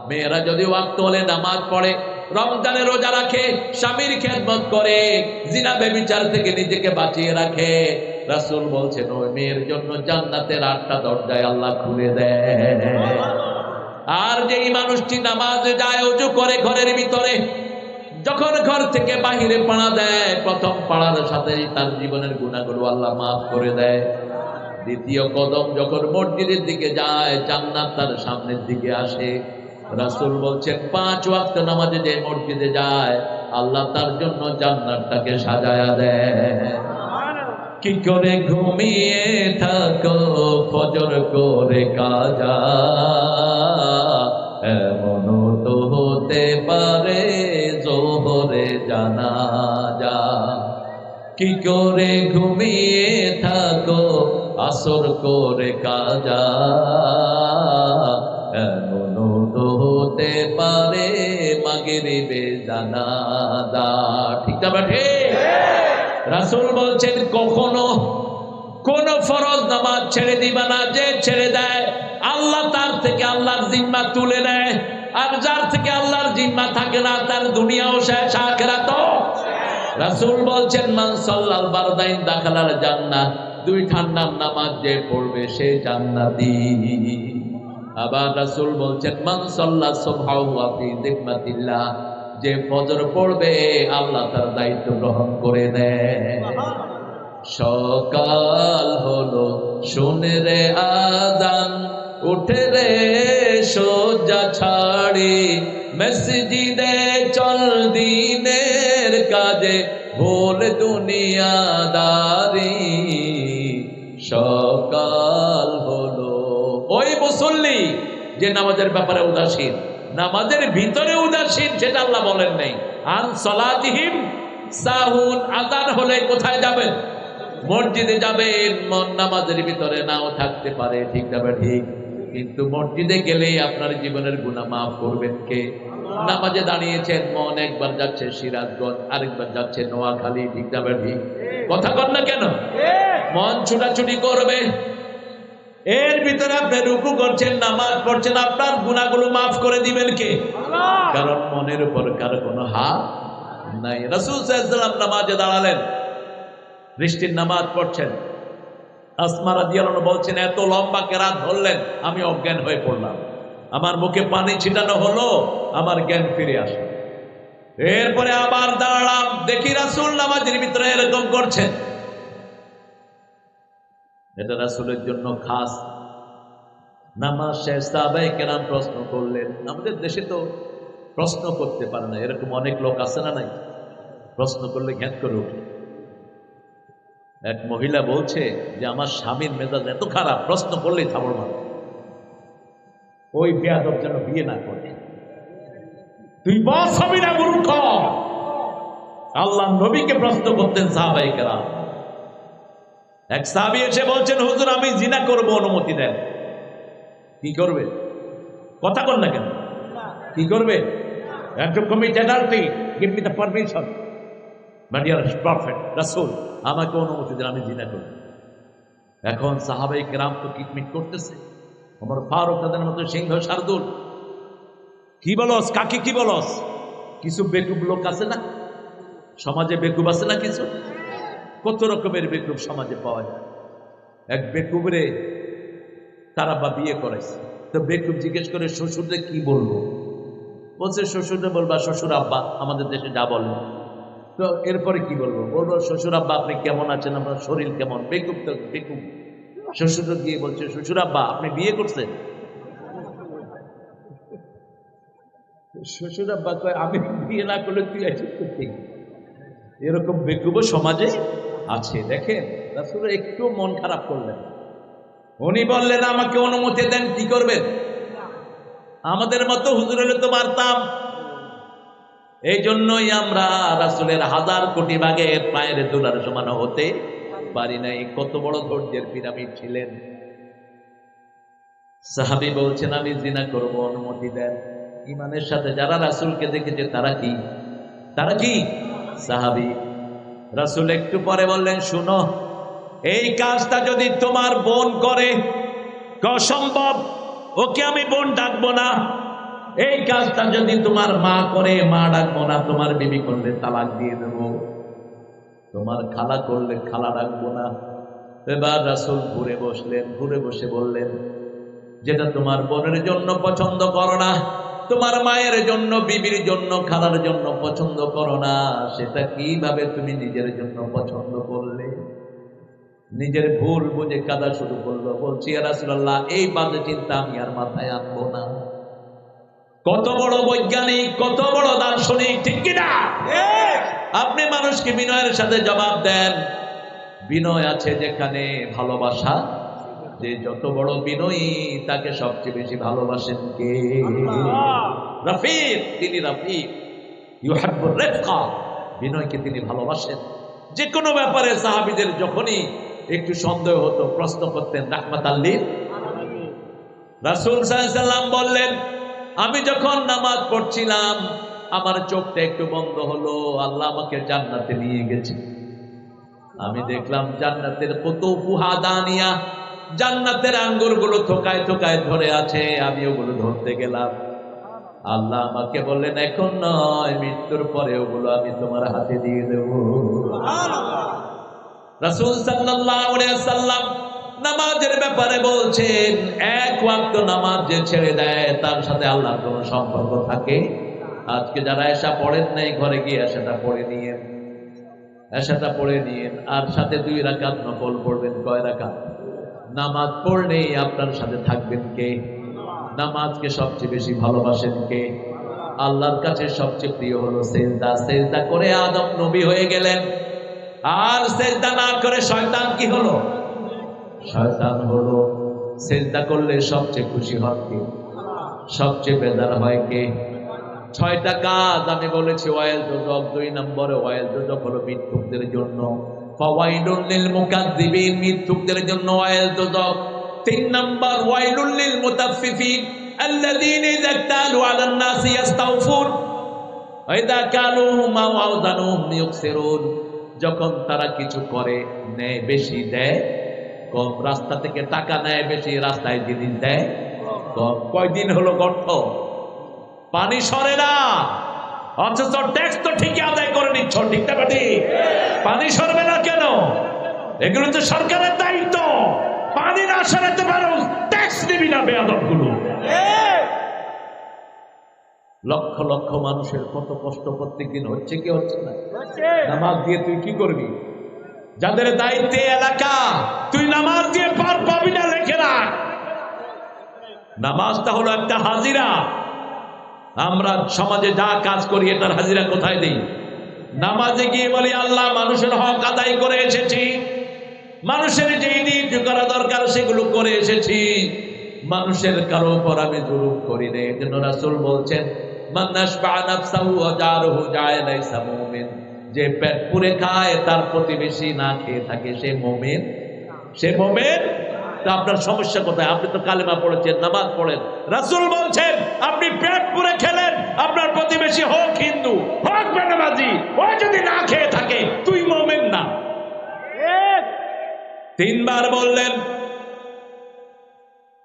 মেয়েরা যদি ওয়াক্ত হলে নামাজ পড়ে, রমজানে রোজা রাখে, স্বামীর খেদমত করে, জিনা ব্যভিচার থেকে নিজেকে বাঁচিয়ে রাখে, রাসূল বলছেন ওই মেয়ের জন্য জান্নাতের 8টা দরজায় আল্লাহ খুলে দেয়। আর যেই মানুষটি নামাজে যায়, ওযু করে ঘরের ভিতরে, যখন ঘর থেকে বাহিরে পাড়া দেয়, প্রথম পাড়ার সাথেই তার জীবনের গুনাহগুলো আল্লাহ মাফ করে দেয়। দ্বিতীয় কদম যখন মসজিদের দিকে যায়, জান্নাত তার সামনের দিকে আসে। রাসূল বলছেন 5 ওয়াক্ত নামাজে যে মসজিদে যায় আল্লাহ তার জন্য জান্নাতটাকে সাজায়া দেয়। কি করে ঘুমিয়ে থাকো ফজর করে কাজা, এমনও তো হতে পারে যোহরে জানাজা। কি করে ঘুমিয়ে থাকো আসর করে কাজা, এমনও তো হতে পারে মাগরিবে জানাজা। ঠিক না বেঠে? রাসূল বলছেন কখনো কোন ফরজ নামাজ ছেড়ে দিবা না। যে ছেড়ে দেয় আল্লাহ তার থেকে আল্লাহর জিম্মা তুলে নেয়, আর যার থেকে আল্লাহর জিম্মা থাকে না তার দুনিয়াও শেষ আখিরাতও। রাসূল বলছেন মান সাল্লাল বারদাইন দাখালাল জান্নাহ, 2 ঠান্ডার নামাজ যে পড়বে সে জান্নাতি। আবার রাসূল বলছেন মান সাল্লা সুবহা ওয়া ফি যিম্মাতিল্লাহ, যে ফজর পড়বে আল্লাহ তার দায়িত্ব গ্রহণ করে নেয়। সকাল হলো শুনে রে আযান, উঠে রে শয্যা ছাড়ি, মসজিদে চল দিনের কাজে ভুল দুনিয়াদারি। সকাল হলো। ওই মুসল্লি যে নামাজের ব্যাপারে উদাসীন, নামাজের ভিতরে উদাসীন, সেটা আল্লাহ বলেন নাই। আন সালাতিহিম সাহুন, আযান হলে কোথায় যাবেন? মসজিদে যাবেন। মন নামাজের ভিতরে নাও থাকতে পারে, ঠিক না? ঠিক। কিন্তু মসজিদে গেলেই আপনার জীবনের গুনাহ মাফ করবেন কে? নামাজে দাঁড়িয়েছেন, মন একবার যাচ্ছে সিরাজগঞ্জ, আরেকবার যাচ্ছে নোয়াখালী, ঠিক না? ঠিক। কথা কন না কেন? মন ছুটাছুটি করবে। এর ভিতরে আপনি রুকু করছেন, নামাজ পড়ছেন, আপনার গুনাহগুলো মাফ করে দিবেন কে? কারণ মনের উপর কারো কোনো হাত নাই। রাসূল সাল্লাল্লাহু আলাইহি ওয়াসাল্লাম নামাজে দাঁড়ালেন, বৃষ্টির নামাজ পড়ছেন। আসমা রাদিয়াল্লাহু আনহা বলছেন এত লম্বা কেরাত ধরলেন আমি অজ্ঞান হয়ে পড়লাম, আমার মুখে পানি ছিটানো হলো, আমার জ্ঞান ফিরে আসে। এরপরে আবার দাঁড়ালাম, দেখি রাসূল নামাজের ভিতরে এরকম করছেন। এটা রাসূলের জন্য খাস। নামাজ শেষ, সাহাবায়ে কেরাম প্রশ্ন করলেন। আমাদের দেশে তো প্রশ্ন করতে পারে না, এরকম অনেক লোক আছে না নাই? প্রশ্ন করলে ঘ্যাঁট করে ওঠে। এক মহিলা বলছে যে আমার স্বামীর মেজাজ এত খারাপ, প্রশ্ন করলেই থাবড় মারে। ওই বেয়াদব যেন বিয়ে না করে। তুই বস হবি না মূর্খ। আল্লাহ নবীকে প্রশ্ন করতেন সাহাবায়ে কেরাম। এক সাহাবী এসে বলছেন হুজুর আমি জিনা করব, অনুমতি দেন। কি করবে? কথা বল না কেন? কি করবে? একটু commit adultery, give me the permission. But you are prophet, রাসূল আমাকে অনুমতি দেন, আমি জিনা করব। এখন সাহাবায়ে কেরাম তো কিটমিট করতেছে। ওমর ফারুক তাদের মতো সিংহ শার্দুল। কি বলস? কাকে কি বলস? কিছু বেকুব লোক আছে না সমাজে? বেকুব আছে না কিছু? কত রকমের বেকুব সমাজে পাওয়া যায়। এক বেকুবরে তার আব্বা বিয়ে করাইছে। তো বেকুব জিজ্ঞেস করে শ্বশুরদের কি বলবো? বলছে শ্বশুরদের বলবা শ্বশুর আব্বা আমাদের দেশে যা বলে। তো এরপরে কি বলবো? বলবো শ্বশুর আব্বা আপনি কেমন আছেন, আপনার শরীর কেমন? বেকুব তো বেকুব। শ্বশুর গিয়ে বলছে শ্বশুর আব্বা আপনি বিয়ে করছেন? শ্বশুর আব্বা কয় আমি বিয়ে না করলে তুই আছিস করতে। এরকম বেকুবও সমাজে আছে। দেখেন রাসূল একটু মন খারাপ করলেন। উনি বললেন আমাকে অনুমতি দেন। কি করবেন? আমাদের মতো হুজুর হলে তো মারতাম। এই জন্যই আমরা রাসূলের 1000 কোটি ভাগের পায়ের ধুলার সমান হতে পারি নাই। কত বড় ধৈর্যের পিরামিড ছিলেন। সাহাবী বলছেন আমি জিনা করব, অনুমতি দেন। ঈমানের সাথে যারা রাসূলকে দেখেছে তারা কি সাহাবী। রাসূল একটু পরে বললেন শুনো, এই কাজটা যদি তোমার বোন করে অসম্ভব, ওকে আমি বোন ডাকবো না। এই কাজটা যদি তোমার মা করে মা ডাকবো না, তোমার বিবি করলে তালাক দিয়ে দেবো, তোমার খালা করলে খালা ডাকবো না। এবার রাসূল ঘুরে বসলেন, ঘুরে বসে বললেন যেটা তোমার বোনের জন্য পছন্দ করো না, তোমার মায়ের জন্য, বিবির জন্য, খালার জন্য পছন্দ করো না, সেটা কিভাবে তুমি নিজের জন্য পছন্দ করলে? নিজের ভুল বুঝে কাঁদা শুরু করলো। বলছি ইয়া রাসূলুল্লাহ, এই বাজে চিন্তা আমি আর মাথায় আনবো না। কত বড় বৈজ্ঞানিক, কত বড় দার্শনিক, ঠিক কিনা? আপনি মানুষকে বিনয়ের সাথে জবাব দেন। বিনয় আছে যেখানে ভালোবাসা, যে যত বড় বিনয়ী তাকে সবচেয়ে বেশি ভালোবাসেন কে? রফিক, তিনি রফিক, ইউহিব্বুর রিফকা, বিনয়কে তিনি ভালোবাসেন। যে কোনো ব্যাপারে সাহাবীদের যখনই একটু সন্দেহ হতো প্রশ্ন করতেন রাহমাতাল লিল আলামিন। রাসূল সাল্লাল্লাহু আলাইহি সাল্লাম বললেন আমি যখন নামাজ পড়ছিলাম আমার চোখটা একটু বন্ধ হলো, আল্লাহ আমাকে জান্নাতে নিয়ে গেছে। আমি দেখলাম জান্নাতের কুতুফুহা দানিয়া, জান্নাতের আঙ্গুরগুলো থোকায় থোকায় ধরে আছে, আমি ওগুলো ধরতে গেলাম। আল্লাহ আমাকে বললেন এখন নয়, মৃত্যুর পরে ওগুলো আমি তোমার হাতে দিয়ে দেব। সুবহানাল্লাহ। রাসূল সাল্লাল্লাহু আলাইহি ওয়াসাল্লাম নামাজের ব্যাপারে বলছেন এক ওয়াক্ত নামাজ যে ছেড়ে দেয় তার সাথে আল্লাহর কোনো সম্পর্ক থাকে? আজকে যারা এশা পড়েন নাই ঘরে গিয়ে এশাটা পড়ে নিয়েন, এশাটা পড়ে নিয়েন, আর সাথে 2 রাকাত নফল পড়বেন। কয় রাকাত? নামাজ পড়লেই আপনার সাথে থাকবেন কে? নামাজকে সবচেয়ে বেশি ভালোবাসেন কে? আল্লাহর কাছে সবচেয়ে প্রিয় হলো সেজদা। সেজদা করে আদম নবী হয়ে গেলেন, আর সেজদা না করে শয়তান কি হলো? শয়তান হলো। সেজদা করলে সবচেয়ে খুশি হন কে? সবচেয়ে বেজার হয় কে? 6টা কাজ আমি বলেছি ওয়াইল দুজক। 2 নম্বরে ওয়াইল দুজক হলো মিথ্যুকদের জন্য, ফাওয়াইলুল লিল মুকাজ্জিবিন, মিথ্যুকদের জন্য ওয়াইল দুজক। 3 নম্বর ওয়াইলুল লিল মুতাফফিফিন আল্লাযীনা ইযা তালু আলান নাসি ইস্তাওফুন ওয়া ইযা কালুহুম আও আওযানুহুম ইউকসিরুন, যখন তারা কিছু করে নেয় বেশি, দেয় কম। রাস্তা থেকে টাকা নেয় বেশি, রাস্তায় জিনিস দেয় কম। কয়দিন হলো গর্ত, পানি সরে না, অথচ ট্যাক্স তো ঠিকই আদায় করে নিচ্ছ, ঠিক না ঠিক? পানি সরবে না কেন? এগুলো তো সরকারের দায়িত্ব। পানি না সরাতে পারো, ট্যাক্স দিবি না বেয়াদবগুলো। লক্ষ লক্ষ মানুষের কত কষ্ট প্রত্যেকদিন হচ্ছে কি হচ্ছে না? নামাজ দিয়ে তুই কি করবি? যাদের দায়িত্বে এলাকা, তুই নামাজ দিয়ে পার পাবি না, লিখে রাখ। নামাজটা হলো একটা হাজিরা। আমরা সমাজে যা কাজ করি এটার হাজিরা কোথায় দিই? নামাজে গিয়ে বলি আল্লাহ মানুষের হক আদায় করে এসেছি, মানুষের যেই দিক করা দরকার সেগুলো করে এসেছি, মানুষের কারো উপর আমি জুলুম করি না। এজন্য রাসূল বলছেন মান নাশবা নাফসাহু ওয়া জারহু জায়লাইসা মুমিন, যে পেট পুরে খায় তার প্রতিবেশী না খেয়ে থাকে সে মুমিন। সে মুমিন। তো আপনার সমস্যা কোথায়? আপনি তো কালেমা পড়েছেন, নামাজ পড়েন। রাসূল বলছেন আপনি পেট পুরে খেলেন, আপনার প্রতিবেশী হোক হিন্দু হোক বেনামাজি, ও যদি না খেয়ে থাকে তুই মুমিন না। 3বার বললেন,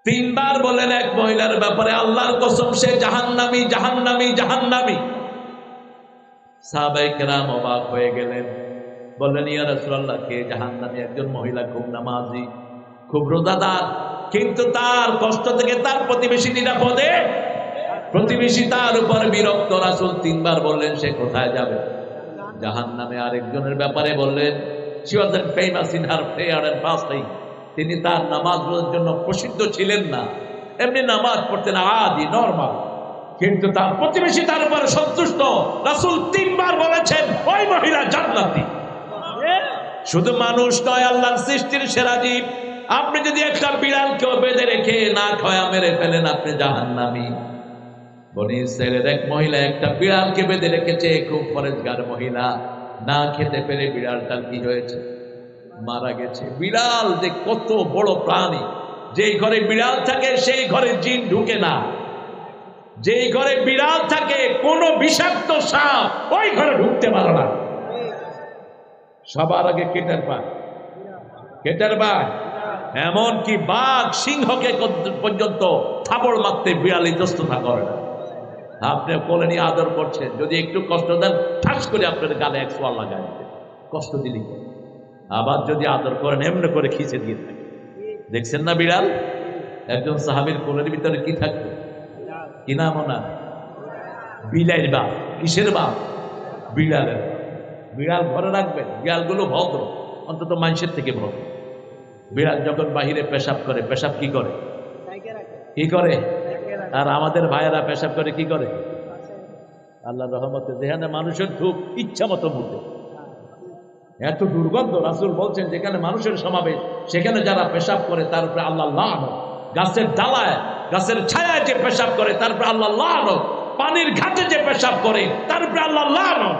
3বার বললেন এক মহিলার ব্যাপারে আল্লাহর কসম সে জাহান্নামী, জাহান্নামী, জাহান্নামী। সাহাবায়ে কেরাম অবাক হয়ে গেলেন, বললেন ইয়া রাসূলুল্লাহ কে জাহান্নামী? একজন মহিলা খুব নামাজি, খুব রোজাদার, কিন্তু তার কষ্ট থেকে তার প্রতিবেশী নিরাপদে, প্রতিবেশী তার উপর বিরক্ত। রাসূল 3বার বললেন সে কোথায় যাবে? জাহান্নামে। আরেকজনের ব্যাপারে বললেন she wasn't famous in her prayer and fasting, তিনি তার নামাজের জন্য প্রসিদ্ধ ছিলেন না, এমনি নামাজ পড়তেন আদি নরমাল, কিন্তু তার প্রতিবেশী তার উপর সন্তুষ্ট। রাসূল 3বার বলেছেন ওই মহিলা জান্নাতি। শুধু মানুষ নয়, আল্লাহর সৃষ্টির সেরা জীব। আপনি যদি একটা বিড়ালকেও বেঁধে রেখে না খাওয়া মেরে ফেলেন আপনি জাহান্নামী। বনি ইসরায়েলের এক মহিলা একটা বিড়ালকে বেঁধে রেখেছে, খুব পরেজগার মহিলা। না খেতে পেরে বিড়ালটার কি হয়েছে? মারা গেছে। বিড়াল যে কত বড় প্রাণী, যেই ঘরে বিড়াল থাকে সেই ঘরে জিন ঢুকে না। যেই ঘরে বিড়াল থাকে কোনো বিষাক্ত সাপ ওই ঘরে ঢুকতে পারে না। সবার আগে কেটার পা, কেটার পা। এমনকি বাঘ সিংহকে পর্যন্ত থাপড় মারতে বিড়াল ইতস্ততা করে না। আপনি কোলে নিয়ে আদর করছেন, যদি একটু কষ্ট দেন ঠাস করে আপনার গালে 100 লাগায় দিতে, কষ্ট দিলি। আবার যদি আদর করেন এমনি করে খিচে দিয়ে থাকে। দেখছেন না বিড়াল? একজন সাহাবীর কোলের ভিতরে কি থাকতো? কি নাম ওনার? বিলাইয়ের বাপ। কিসের বাপ? বিড়ালের। বিড়াল ঘরে রাখবেন। বিড়ালগুলো ভদ্র, অন্তত মানুষের থেকে ভদ্র। বিড়াল যখন বাহিরে পেশাব করে, পেশাব কি করে? কি করে? আর আমাদের ভাইয়েরা পেশাব করে কি করে? আল্লাহর রহমতে যেখানে মানুষের ধূপ ইচ্ছা মতো মুখে, এত দুর্গন্ধ। রাসূল বলছেন যেখানে মানুষের সমাবেশ সেখানে যারা পেশাব করে তার উপরে আল্লাহ লানত। গাছের ডালায়, গাছের ছায়ায় যে পেশাব করে তার উপরে আল্লাহ লানত। পানির ঘাটে যে পেশাব করে তার উপরে আল্লাহ লানত।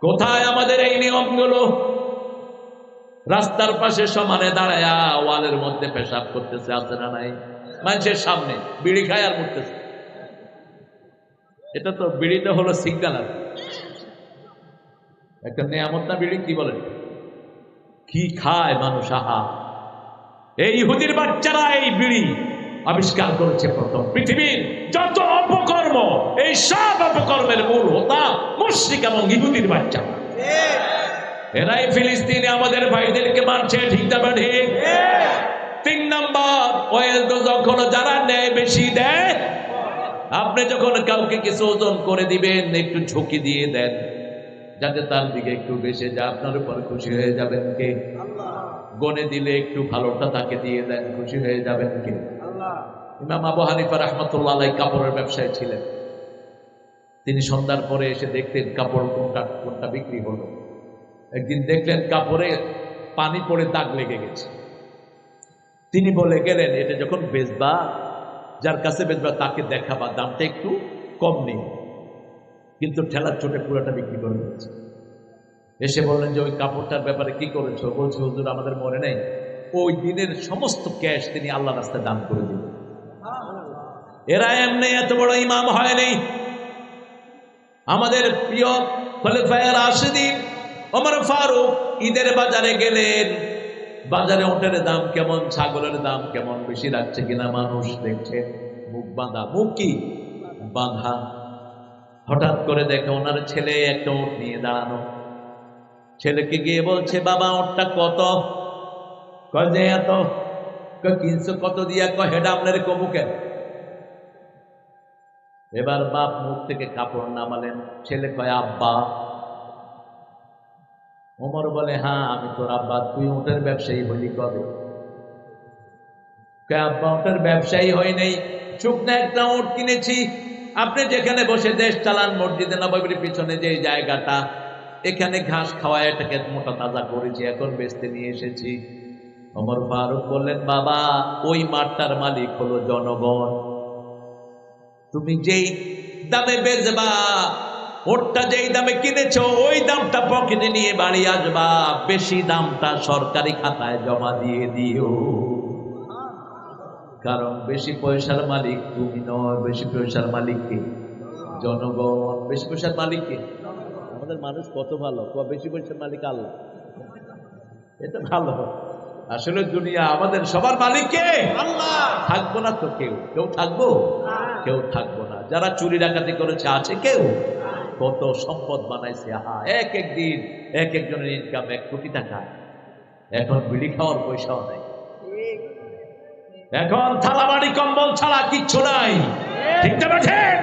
কোথায় আমাদের এই নিয়মগুলো? রাস্তার পাশে সমানে দাঁড়ায়া ওয়ালের মধ্যে পেশাব করতেছে, আছে না নাই? মানুষের সামনে বিড়ি খায় আর মরতেছে। এটা তো, বিড়িটা হলো সিগন্যাল। একটা নেয়ামত না বিড়ি? কি বলেন? কি খায় মানুষ! আহা, এই ইহুদির বাচ্চারা এই বিড়ি আবিষ্কার করেছে প্রথম। পৃথিবীর যত অপকর্ম, এই সব অপকর্মের মূল হোতা মুশরিক এবং ইহুদির বাচ্চা। এরাই ফিলিস্তিনে আমাদের ভাইদেরকে মারছে, ঠিক না ঠিক? 3 নাম্বার, ওয়েল তো যখন যারা নেয় বেশি দেয়। আপনি যখন কাউকে কিছু ওজন করে দিবেন, একটু ঝুঁকি দিয়ে দেন যাতে তার দিকে একটু বেশি যায়, আপনার উপর খুশি হয়ে যাবেন কে? গনে দিলে একটু ভালোটা তাকে দিয়ে দেন, খুশি হয়ে যাবেন কে? ইমাম আবু হানিফা রাহমাতুল্লাহ আলাইহি কাপড়ের ব্যবসায়ী ছিলেন। তিনি সন্ধ্যার পরে এসে দেখতেন কাপড় কোনটা কোনটা বিক্রি হলো। একদিন দেখলেন কাপড়ে পানি পড়ে দাগ লেগে গেছে। তিনি বলে গেলেন, এটা যখন বেচবা, যার কাছে বেচবা তাকে দেখাবা দামটা একটু কম নেই, কিন্তু ঠেলার চোটে পুরোটা বিক্রি করে দিয়েছে। এসে বললেন যে ওই কাপড়টার ব্যাপারে কি করেছো? বলছে হুজুর আমাদের মনে নেই। ওই দিনের সমস্ত ক্যাশ তিনি আল্লাহ রাস্তায় দান করে দিলেন। এরা এমনি এত বড় ইমাম হয়নি। আমাদের প্রিয় খলিফায়ে রাশিদিন ওমর ফারুক ঈদের বাজারে গেলেন। বাজারে ওটের দাম কেমন, ছাগলের দাম কেমন, বেশি রাখছে কিনা মানুষ দেখছে। মুখ বাঁধা, মুখ কি বাঁধা। হঠাৎ করে দেখে ওনার ছেলে একটা উট নিয়ে দাঁড়ানো। ছেলেকে গিয়ে বলছে, বাবা ওটটা কত? কয় যে এত। কিনছো কত দিয়া? কয় হেডা আপনার কবুকে। এবার বাপ মুখ থেকে কাপড় নামালেন। ছেলে কয় আব্বা। ওমর বলে, হ্যাঁ আমি তোর আব্বা। তুই উটের ব্যবসায়ী হলি কবে? কয় আব্বা উটের ব্যবসায়ী হয় নাই, শুকনা একটা উট কিনেছি। আপনি যেখানে বসে দেশ চালান, মসজিদে নববীর পিছনে যে জায়গাটা, এখানে ঘাস খাওয়ায় এটাকে মোটা তাজা করেছি, এখন বেচতে নিয়ে এসেছি। ওমর ফারুক বললেন, বাবা ওই মাঠটার মালিক হলো জনগণ। তুমি যেই দামে বেচবা, ওটা যেই দামে কিনেছো ওই দামটা পকেটে নিয়ে বাড়ি আসবা, বেশি দামটা সরকারি খাতায় জমা দিয়ে দিও। কারণ বেশি পয়সার মালিক তুমি নয়, বেশি পয়সার মালিক কে? জনগণ। বেশি পয়সার মালিক কে? আমাদের মানুষ কত ভালো, বেশি পয়সার মালিক আল্লাহ। এটা ভালো। আসলে দুনিয়া আমাদের সবার মালিক কে? আল্লাহ। থাকবো না তো কেউ? কেউ থাকবো? কেউ থাকবো না। যারা চুরি ডাকাতি করেছে আছে কেউ? কত সম্পদ বানাইছে। আহা, এক একদিন এক একজনের ইনকাম 1 কোটি টাকা। এখন বিড়ি খাওয়ার পয়সাও নাই। এখন থালাবাড়ি কম্বল ছাড়া কিচ্ছু নাই, ঠিক না ঠিক?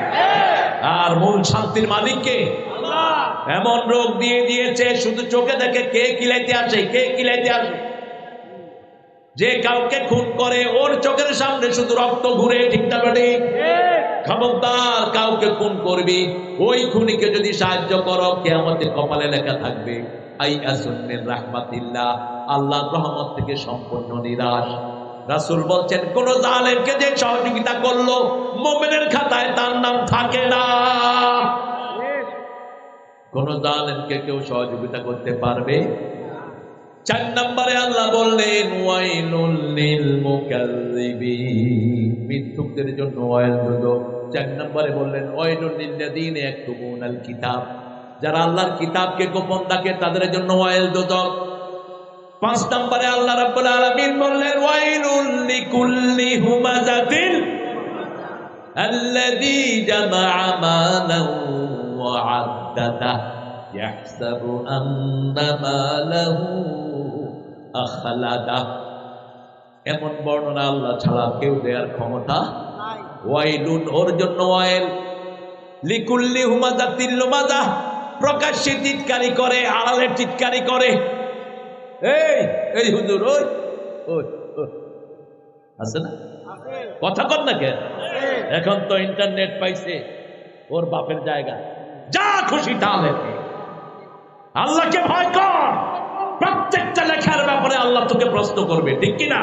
আর মূল শান্তির মালিক কে? আল্লাহ। এমন রোগ দিয়ে দিয়েছে, শুধু চোখে দেখে কে কিলাইতে আসে, কে কিলাইতে আসে। যে কাউকে খুন করে ওর চোখের সামনে শুধু রক্ত ঘুরে, ঠিক না ঠিক? খবরদার, কাউকে খুন করবি, ওই খুনিকে যদি সাহায্য করো, কিয়ামতের কপালে লেখা থাকবে আইয়াসুন মিন রাহমাতিল্লাহ, আল্লাহর রহমত থেকে সম্পূর্ণ নিরাশ। রাসূল বলছেন কোন জালেমকে যে সহযোগিতা করলো মুমিনের খাতায় তার নাম থাকে না। কোন জালেমকে কেউ সহযোগিতা করতে পারবে। 4 নম্বরে আল্লাহ বললেন ওয়াইলুল লিল মুকাজ্জিবিন, মিথ্যুকদের জন্য ওয়াইল দুজক। 4 নম্বরে বললেন ওয়াইলুল লিল্লাযিনা ইয়াকতুবুনাল কিতাব, যারা আল্লাহর কিতাবকে গোপন রাখে তাদের জন্য ওয়াইল দুজক। 5 নম্বরে আল্লাহ রাব্বুল আলামিন বললেন ওয়াইলুল লিকুল্লি হুমাযাতিন আল্লাযী জামাআ মালান ওয়া আদ্দাদা ইয়াহসাবু আন্না মালাহু আখলাদা। এমন বর্ণনা আল্লাহ ছাড়া কেউ দেওয়ার ক্ষমতা নাই। ওয়াইলুন, ওর জন্য ওয়াইল, লিকুল্লি হুমাযাতিন লুমাযা, প্রকাশ্যে চিৎকারি করে, আড়ালে চিৎকারি করে। এই এই হুজুর, ওই ওই আছে না, কথা কর না কেন? এখন তো ইন্টারনেট পাইছে, ওর বাপের জায়গা, যা খুশি তা লেখে। আল্লাহকে ভয় কর, প্রত্যেকটা লেখার ব্যাপারে আল্লাহ তোকে প্রশ্ন করবে, ঠিক কিনা?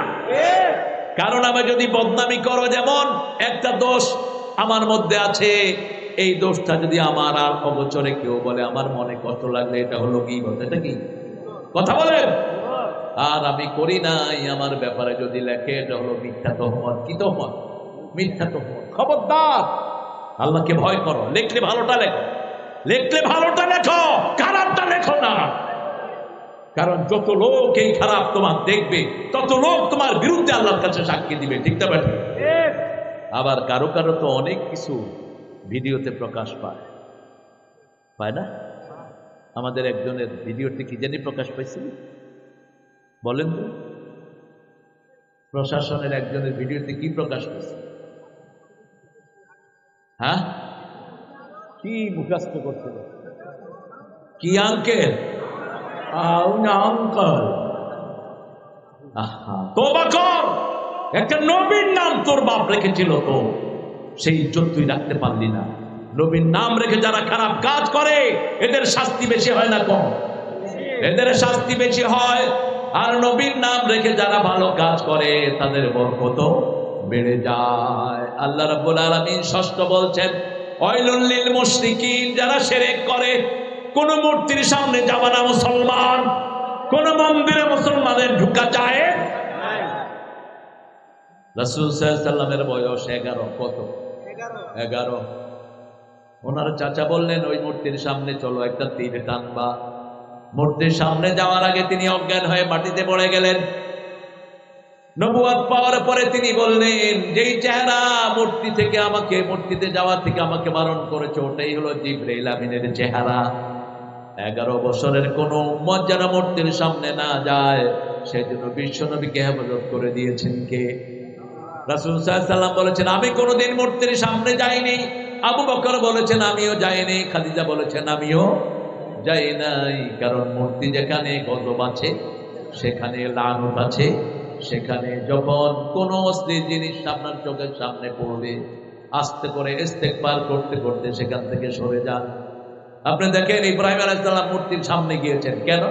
কারণ আমি যদি বদনামি করো, যেমন একটা দোষ আমার মধ্যে আছে, এই দোষটা যদি আমার আর অগোচরে কেউ বলে, আমার মনে কষ্ট লাগলে এটা হলো গীবত। এটা কি কথা বলেন? আর আমি করি নাই, আমার ব্যাপারে যদি লেখে, এটা হলো মিথ্যা তহমত। কি তহমত? মিথ্যা তহমত। খবরদার, আল্লাহকে ভয় করো। লেখলে ভালোটা লেখো, লেখলে ভালোটা লেখো, খারাপটা লেখো না। কারণ যত লোক এই খারাপ তোমার দেখবে, তত লোক তোমার বিরুদ্ধে আল্লাহর কাছে সাক্ষী দিবে, ঠিক না বেঠিক? আবার কারো কারো তো অনেক কিছু ভিডিওতে প্রকাশ পায়, পায় না? আমাদের একজনের ভিডিওতে কি জানি প্রকাশ পাইছিল, বলেন তো? প্রশাসনের একজনের ভিডিওতে কি প্রকাশ পাইছে? হ্যাঁ, কি মুখস্থ করছিল? কি আঙ্কেল? আঙ্কল, তোবা কর। একটা নবীর নাম তোর বাপ রেখেছিল, তো সেই ইজ্জত তুই রাখতে পারলি না। নবীর নাম রেখে যারা খারাপ কাজ করে, এদের শাস্তি বেশি হয় না কম? এদের শাস্তি বেশি হয়। আর নবীর নাম রেখে যারা ভালো কাজ করে, তাদের বরকত বেড়ে যায়। আল্লাহ রাব্বুল আলামিন ষষ্ঠ বলছেন ওয়াইলুল লিল মুশরিকিন, যারা শিরক করে। কোন মূর্তির সামনে যাবা না মুসলমান, কোন মন্দিরে মুসলমানের ঢুকা যায় না। রাসূল সাল্লাল্লাহু আলাইহি সাল্লামের বয়স 11। কত? 11। ওনার চাচা বললেন ওই মূর্তির সামনে চলো, একটা তীর টানবা। মূর্তির সামনে যাওয়ার আগে তিনি অজ্ঞান হয়ে মাটিতে পড়ে গেলেন। নবুয়ত পাওয়ার পরে তিনি বললেন, যেই চেহারা মূর্তি থেকে আমাকে, মূর্তিতে যাওয়া থেকে আমাকে বারণ করেছে, ওটাই হলো জিবরাইল আমিনের চেহারা। 11 বছরের কোন উম্মত যেন মূর্তির সামনে না যায়, সেজন্য বিশ্বনবীকে হেফাজত করে দিয়েছেন কে? রাসূল সাল্লাল্লাহু আলাইহি সাল্লাম বলেছেন আমি কোনোদিন মূর্তির সামনে যাইনি। আবু বকর বলেছেন আমিও যাইনি। খাদিজা বলেছেন আমিও যাই নাই। কারণ মূর্তি যেখানে গজব আছে, সেখানে লানত আছে। সেখানে যখন কোন অশ্লীল জিনিস আপনার চোখের সামনে পড়বে, আস্তে করে ইস্তেগফার করতে করতে সেখান থেকে সরে যান। আপনি দেখেন ইব্রাহিম আলাইহিস সালাম মূর্তির সামনে গিয়েছেন কেন?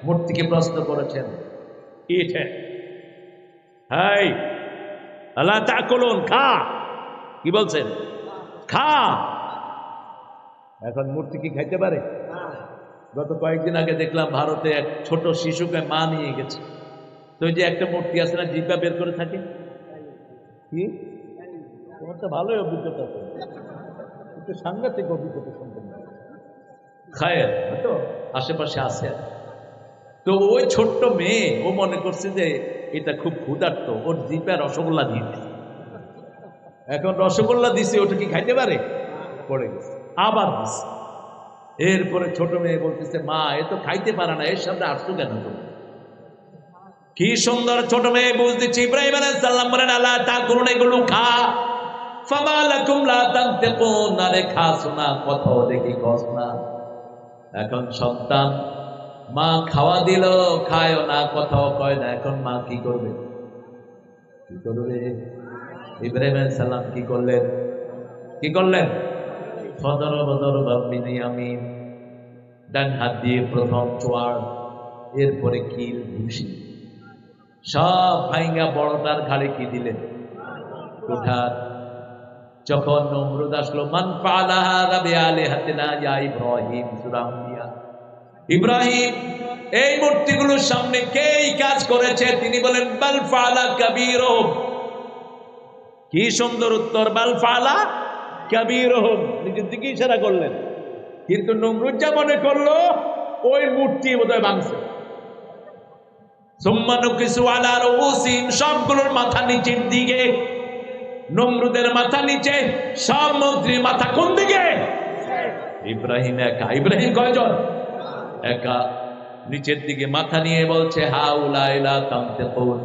মূর্তিকে প্রশ্ন করেছেন, হাই আল্লাহ তাকুলুন, খা। কি বলছেন? খা। এখন মূর্তি কি খাইতে পারে? গত কয়েকদিন আগে দেখলাম ভারতে এক ছোট শিশুকে মা নিয়ে গেছে। তো ওই যে একটা মূর্তি আছে না, জিহ্বা বের করে থাকে, কি তোমার তো ভালোই অভিজ্ঞতা আছে, একটু সাংঘাতিক অভিজ্ঞতা সম্পন্ন। খায়ের হয়তো আশেপাশে আছে। তো ওই ছোট্ট মেয়ে, ও মনে করছে যে এটা খুব ক্ষুধার্ত, ওর জিহ্বা রসগোল্লা দিয়ে দিচ্ছে। এখন রসগোল্লা দিছে, ওটা কি খাইতে পারে? পড়ে গেছে, আবার দিচ্ছে। এরপরে ছোট মেয়ে বলতেছে, মা এ তো খাইতে পারে না, এর সামনে আসতো কেন তুমি? কি সুন্দর ছোট মেয়ে বুঝ দিচ্ছে। ইব্রাহিম আলাইহিস সালাম বলেন আল্লাহ তাকুলুন, এগুলো খা। ফামা লাকুম লা তানতিকুন, আরে খাস না, কথাও দেখি কস না। এখন সন্তান, মা খাওয়া দিল, খায়ও না, কথাও কয় না। এখন মা কি করবে? কি করবে? ইব্রাহিম আলাইহিস সালাম কি করলেন? কি করলেন? বিনিয়ামিন, ডান হাত দিয়ে প্রথম চোয়ার, এরপরে কিল ঘুষি। সব ভাইঙ্গা বড়টার ঘাড়ে কি দিলেন? কুঠার। যখন নমরুদ আসলো, মান ফাআলা হাযা বিআলিহাতিনা ইয়া ইব্রাহিম, সূরা আম্বিয়া। ইব্রাহিম, এই মূর্তিগুলোর সামনে কে এই কাজ করেছে? তিনি বলেন বাল ফাআলা কাবীরুহুম। কি সুন্দর উত্তর, বাল ফাআলা কাবীরুহুম, নিজের দিকে ইশারা করলেন। কিন্তু নমরুদ যা মনে করলো ওই মূর্তি বোধহয় ভাঙছে। সুম্মা নুকিসু আলা রুউসিহিম, সবগুলোর মাথা নিচের দিকে। নমরুদের মাথা নিচে, সব মন্ত্রীর মাথা কোন দিকে? ইব্রাহিম একা। ইব্রাহিম কয়জন? একা। নিচের দিকে মাথা নিয়ে বলছে হাউলা লা তানতিকুন,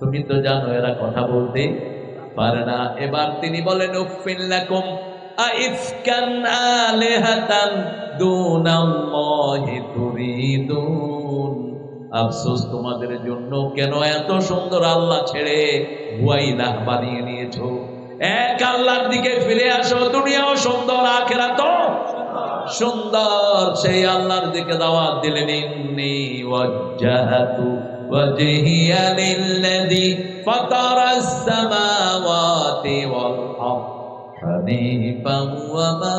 তুমি তো জানো এরা কথা বলতে পারে না। এবার তিনি বলেন উফিল লাকুম আইফকান আলিহাতান দুনাল্লাহি তুরিদুন, আফসোস তোমাদের জন্য, কেন এত সুন্দর আল্লাহ ছেড়ে ভুয়া ইলাহ বানিয়ে নিয়েছো। এক আল্লাহর দিকে ফিরে আসো, দুনিয়াও সুন্দর, আখিরাতও সুন্দর। সেই আল্লাহর দিকে দাওয়াত দিলেন, ইন্নী ওয়াজ্জাহাতু ওয়াজহিয়া লিল্লাযী ফাতারাস সামাওয়াতি ওয়াল আরদ হানিফান ওয়া মা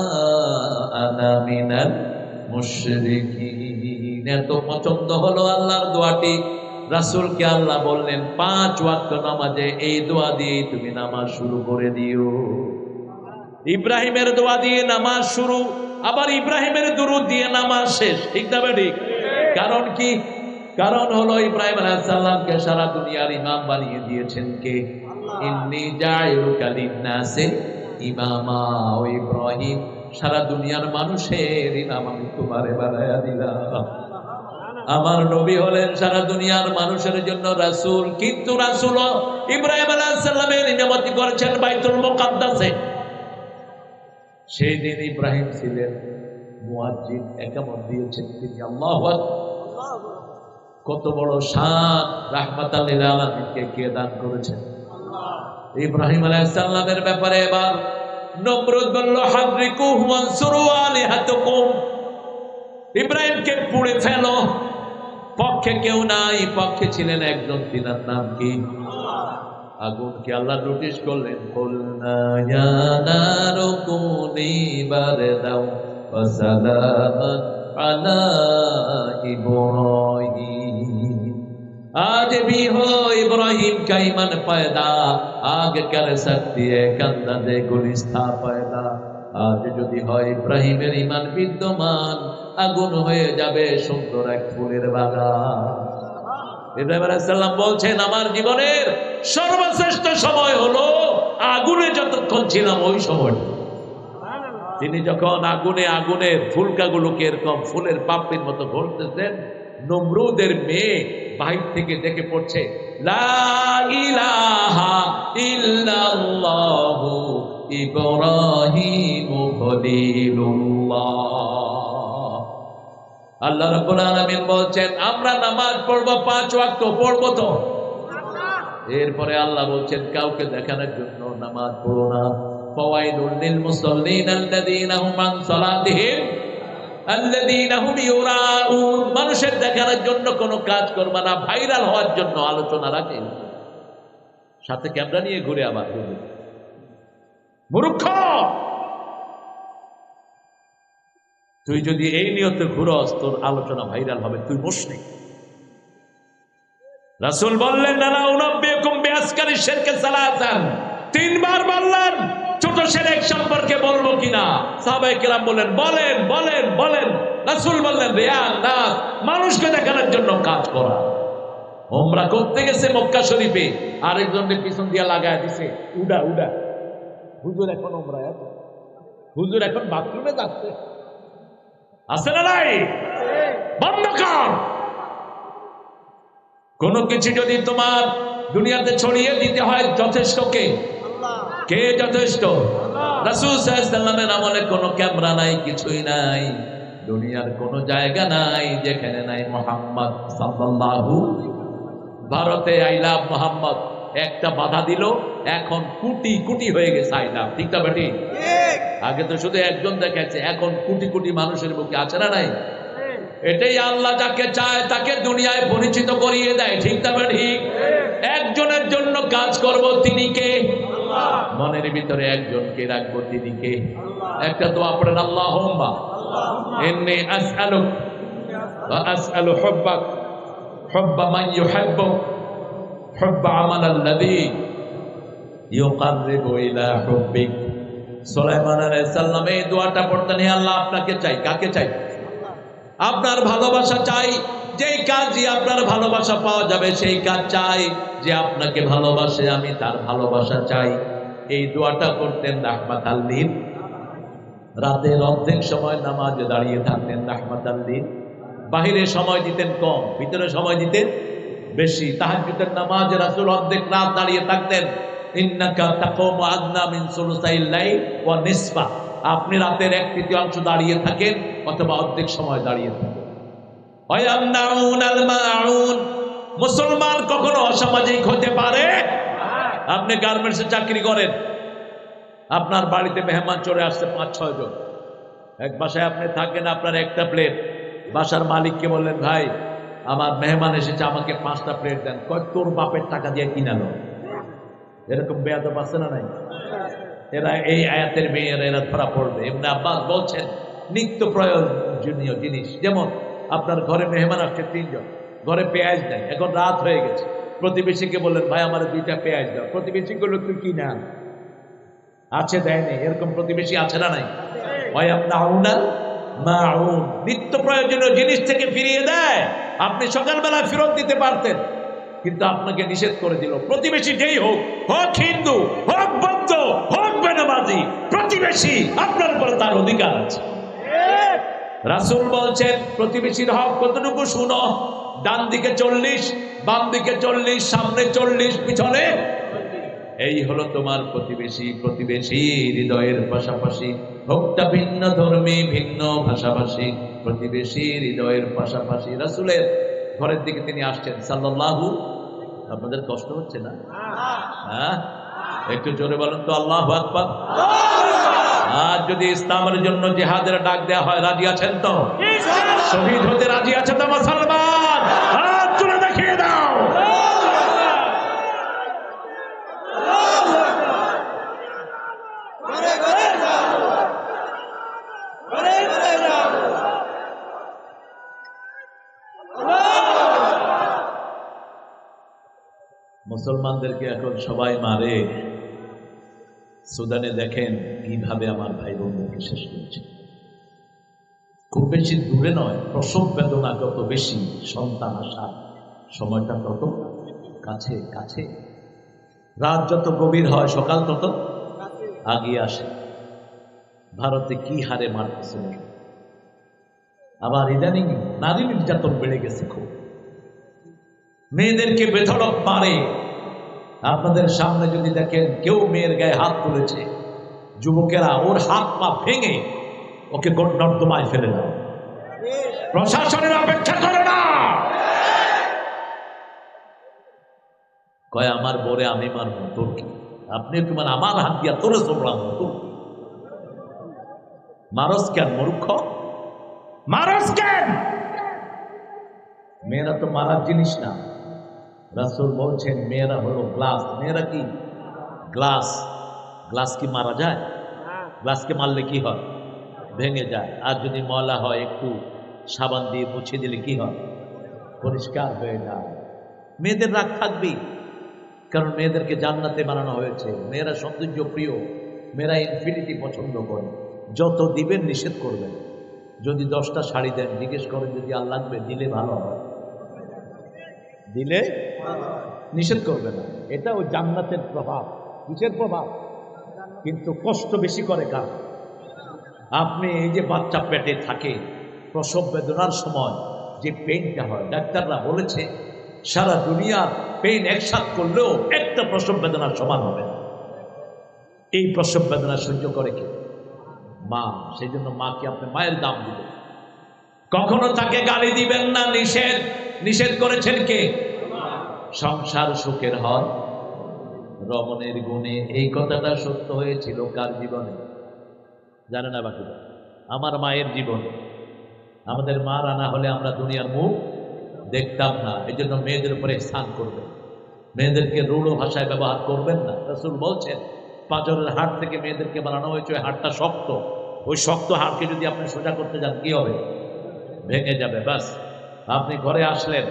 আনা মিনাল মুশরিকিন। এত পছন্দ হলো আল্লাহর দোয়াটি, রাসূলকে আল্লাহ বললেন 5 ওয়াক্ত নামাজে এই দোয়া দিয়ে তুমি নামাজ শুরু করে দিও। ইব্রাহিমের দোয়া দিয়ে নামাজ শুরু, আবার ইব্রাহিমের দুরূদ দিয়ে নামাজ শেষ, ঠিক না ঠিক? কারণ কি? কারণ হলো ইব্রাহিম আলাইহিস সালামকে সারা দুনিয়ার ইমাম বানিয়ে দিয়েছেন কে? ইন্নী জাইলুকা লিন-নাসি ইমামা। ও ইব্রাহিম, সারা দুনিয়ার মানুষের ইমাম আমি তোমারে বানায়া দিলাম। আমার নবী হলেন সারা দুনিয়ার মানুষের জন্য রাসূল, কিন্তু রাসূল ইব্রাহিম আলাইহিস সালামের ইমামতি করেছেন বাইতুল মুকাদ্দাসে। সেই দিন ইব্রাহিম ছিলেন মুয়াজ্জিন, একামত দিয়েছেন তিনি। আল্লাহু আকবার। কত বড় শান রাহমাতাল লিল আলামিনকে কে দান করেছেন? ইব্রাহিম আলাইহিস সালামের ব্যাপারে এবার নমরুদ বলল হাদরিকুহু ওয়ানসুরু আলিহাতুকুম, ইব্রাহিমকে পুড়ে ফেলো। পক্ষে কেউ নাই, পক্ষে ছিলেন একজন, তিনার নাম কি? আগুনকে আল্লাহ নোটিশ করলেন, কুলনা ইয়া নারু কুনি বারদাও ওয়া সালামান আলা ইব্রাহিম। आज भी हो इब्राहिम का ईमान पैदा, आग कर सकती है कंधा दे गुलिस्ता पैदा। आज যদি হয় ইব্রাহিমের ঈমান বিদ্যমান, আগুন হয়ে যাবে সুন্দর এক ফুলের বাগান। ইব্রাহিম আলাইহিস সালাম বলছেন আমার জীবনের সর্বশ্রেষ্ঠ সময় হলো আগুনে যতক্ষণ ছিলাম ওই সময়। তিনি যখন আগুনের ফুলকাগুলোকে এরকম ফুলের পাপড়ির মতো ঘুরতেছেন, নমরুদের মেয়ে বাহির থেকে দেখে পড়ছে লা ইলাহা ইল্লাল্লাহু ইব্রাহিমু খলিলুল্লাহ। আল্লাহ রাব্বুল আলামিন বলছেন আমরা নামাজ পড়ব, 5 ওয়াক্ত পড়ব তো। এরপরে আল্লাহ বলছেন কাউকে দেখানোর জন্য নামাজ পড়ো না। ফাওয়াইলুল লিল মুসাল্লিন আল্লাযীনা হুম আন সালাতিহিম আল্লাযীনা হুম ইউরাউন। মানুষের দেখানোর জন্য কোনো কাজ করবা না, ভাইরাল হওয়ার জন্য আলোচনা রাখে, সাথে ক্যামেরা নিয়ে ঘুরে আবার মূর্খ। তুই যদি এই নিয়তে ঘুরস, তোর আলোচনা ভাইরাল হবে, তুই মুশরিক। রাসূল বললেন না উনাব্বিকুম বিআসকারি শিরকে সালাসান, 3 বার বললেন ছোট শিরক সম্পর্কে বলবো কিনা। সাহাবায়ে কেরাম বললেন বলেন বলেন বলেন। রাসূল বললেন রিয়ান নাস, মানুষকে দেখানোর জন্য কাজ করা। ওমরা করতে গেছে মক্কা শরীফে, আরেকজনের পিছন দিয়ে লাগায় দিছে উডা উডা। হুজুর এখন ওমরায় আছে, হুজুর এখন বাথরুমে যাচ্ছে, আছে না নাই? বন্ধ কর। কোনো কিছু যদি তোমার দুনিয়াতে ছড়িয়ে দিতে হয়, যথেষ্ট কে? কে যথেষ্ট? রাসূল সাল্লাল্লাহু আলাইহি ওয়াসাল্লামের আমলে কোনো ক্যামেরা নাই, কিছুই নাই, দুনিয়ার কোনো জায়গা নাই যেখানে নাই মুহাম্মদ সাল্লাল্লাহু। ভারতে আই লাভ মুহাম্মদ একটা বাধা দিল, এখন কোটি কোটি হয়ে গেছে আই লাভ, ঠিক না বেটি? আগে তো শুধু একজন দেখাচ্ছে, এখন কোটি কোটি মানুষের বুকে আছে না নাই? এটাই আল্লাহ যাকে চায় তাকে দুনিয়ায় পরিচিত করিয়ে দেয়। ঠিক তবে ঠিক। একজনের জন্য কাজ করব, তিনি কে? মনের ভিতরে একজনকে রাখবো, তিনি কে? একটা দোয়া পড়েন, আল্লাহুম্মা ইন্নী আসআলুক ওয়া আসআলু হুব্বাক হুব্বা মান ইউহিব্বুক হুব্বা আমালাল্লাযী ইউকাররিবু ইলা হুব্বিক। সুলাইমান আলাইহিস সালাম এই দোয়াটা পড়তেন, হে আল্লাহ আপনাকে চাই। কাকে চাই? আপনার ভালোবাসা চাই। যেই কাজই আপনার ভালোবাসা পাওয়া যাবে সেই কাজ চাই। যে আপনাকে ভালোবাসে আমি তার ভালোবাসা চাই। এই দোয়াটা করতেন রাহমাতাল লিল। রাতের অর্ধেক সময় নামাজে দাঁড়িয়ে থাকতেন রাহমাতাল লিল। বাহিরে সময় দিতেন কম, ভিতরে সময় দিতেন বেশি। তাহাজ্জুদের নামাজে রাসূল অর্ধেক রাত দাঁড়িয়ে থাকতেন। ইন্নাকা তাকুমু আদনা মিন সুলুসাইল লাইল ওয়া নিসফা। আপনি রাতের 1/3 দাঁড়িয়ে থাকেন অথবা অর্ধেক সময় দাঁড়িয়ে থাকেন। ওয়ায়ামনাউনাল মাউন। মুসলমান কখনো অসামাজিক হতে পারে? আপনি গার্মেন্টসে চাকরি করেন, আপনার বাড়িতে মেহমান চলে আসছে 5-6 জন। এক বাসায় আপনি থাকেন, আপনার একটা প্লেট। বাসার মালিককে বললেন, ভাই আমার মেহমান এসেছে, আমাকে 5টা প্লেট দেন। কয় তোর বাপের টাকা দিয়ে কিনালো। এরকম বেয়াদব আছে না নাই? এরা এই আয়াতের মেয়েরা এরা ধরা পড়বে। ইবনে আব্বাস বলছেন নিত্য প্রয়োজনীয় জিনিস, যেমন আপনার ঘরে মেহমান আসছে 3 জন, ঘরে পেঁয়াজ নেই, এখন রাত হয়ে গেছে। প্রতিবেশীকে বললেন, ভাই আমার 2টা পেঁয়াজ দাও। প্রতিবেশী গুলো তুই কি না আছে, দেয়নি। এরকম প্রতিবেশী আছে না নাই? ওয়ায়ামনাউনাল মাউন। নিত্য প্রয়োজনীয় জিনিস থেকে ফিরিয়ে দেয়। আপনি সকালবেলা ফেরত দিতে পারতেন, কিন্তু আপনাকে নিষেধ করে দিল। প্রতিবেশী যেই হোক, হোক হিন্দু, হোক বৌদ্ধ, হোক বেনামাজি, প্রতিবেশী আপনার উপরে তার অধিকার আছে। রাসূল বলছেন প্রতিবেশীর হক কতটুকু শুনো। ডান দিকে 40, বাম দিকে 40, সামনে 40, পিছনে। এই হলো তোমার প্রতিবেশী। প্রতিবেশী হৃদয়ের পাশাপাশি, হোকটা ভিন্ন ধর্মী, ভিন্ন ভাষাভাষী, প্রতিবেশী হৃদয়ের পাশাপাশি। রাসূলের ঘরের দিকে তিনি আসছেন সাল্লাল্লাহু। আপনাদের কষ্ট হচ্ছে না? হ্যাঁ, একটু জোরে বলেন তো আল্লাহু আকবার। আর যদি ইসলামের জন্য জিহাদের ডাক দেওয়া হয়, রাজি আছেন তো? শহীদ হতে রাজি আছে তো মুসলমান? হাত তুলে দেখিয়ে দাও। মুসলমানদেরকে এখন সবাই মারে। সুদানে দেখেন কিভাবে আমার ভাই বোনদেরকে শেষ করেছে। খুব বেশি দূরে নয়, প্রসব বেদনা যত বেশি, সন্তান আসার সময়টা তত কাছে কাছে। রাত যত গভীর হয় সকাল তত আগিয়ে আসে। ভারতে কি হারে মারতেছে। আবার ইদানিং নারী নির্যাতন বেড়ে গেছে খুব। মেয়েদেরকে বেধড়ক মারে। আপনাদের সামনে যদি দেখেন কেউ মেয়ের গায়ে হাত তুলেছে, যুবকেরা ওর হাত পা ভেঙে ওকে নর্দমায় ফেলে দাও। প্রশাসনের অপেক্ষা করে না। কয় আমার বরে আমি মারবো, তোর কি? আপনি কি মানে আমার হাত দিয়া তোরে চোপড়াবো, তোর কি? মারস কেন মূর্খ? মারস কেন? মেয়েরা তো মারার জিনিস না। রাসূল বলছেন মেয়েরা হলো গ্লাস। মেয়েরা কি গ্লাস? গ্লাস কি মারা যায়? গ্লাসকে মারলে কি হয়? ভেঙে যায়। আর যদি ময়লা হয় একটু সাবান দিয়ে মুছে দিলে কি হয়? পরিষ্কার হয়ে যায়। মেয়েদের রাগ থাকবেই, কারণ মেয়েদেরকে জান্নাতে বানানো হয়েছে। মেয়েরা সৌন্দর্য প্রিয়, মেয়েরা ইনফিনিটি পছন্দ করে। যত দিবেন নিষেধ করবেন। যদি 10টা শাড়ি দেন, জিজ্ঞেস করেন যদি আর লাগবে, দিলে ভালো হয়, দিলে নিষেধ করবে না। এটা ওই জান্নাতের প্রভাব। কিসের প্রভাব? কিন্তু কষ্ট বেশি করে কার? আপনি এই যে বাচ্চা পেটে থাকে, প্রসব বেদনার সময় যে পেইনটা হয়, ডাক্তাররা বলেছে সারা দুনিয়ার পেইন একসাথ করলেও একটা প্রসব বেদনার সমান হবে না। এই প্রসব বেদনা সহ্য করে কে? মা। সেই জন্য মাকে আপনি মায়ের দাম দিবেন। কখনো তাকে গালি দিবেন না, নিষেধ। নিষেধ করেছেন কে? সংসার সুখের হয় রমণের গুণে। এই কথাটা সত্য হয়েছিল কার জীবনে জানে না? বাকি আমার মায়ের জীবনে। আমাদের মা রানা হলে আমরা দুনিয়ার মুখ দেখতাম না। এই জন্য মেয়েদের উপরে স্থান করবেন, মেয়েদেরকে রূঢ় ভাষায় ব্যবহার করবেন না। রাসূল বলছেন পাঁজরের হাড় থেকে মেয়েদেরকে বানানো হয়েছে, ওই হাড়টা শক্ত, ওই শক্ত হাড়কে যদি আপনি সোজা করতে যান কি হবে? ভেঙে যাবে। বাস আপনি ঘরে আসলেন,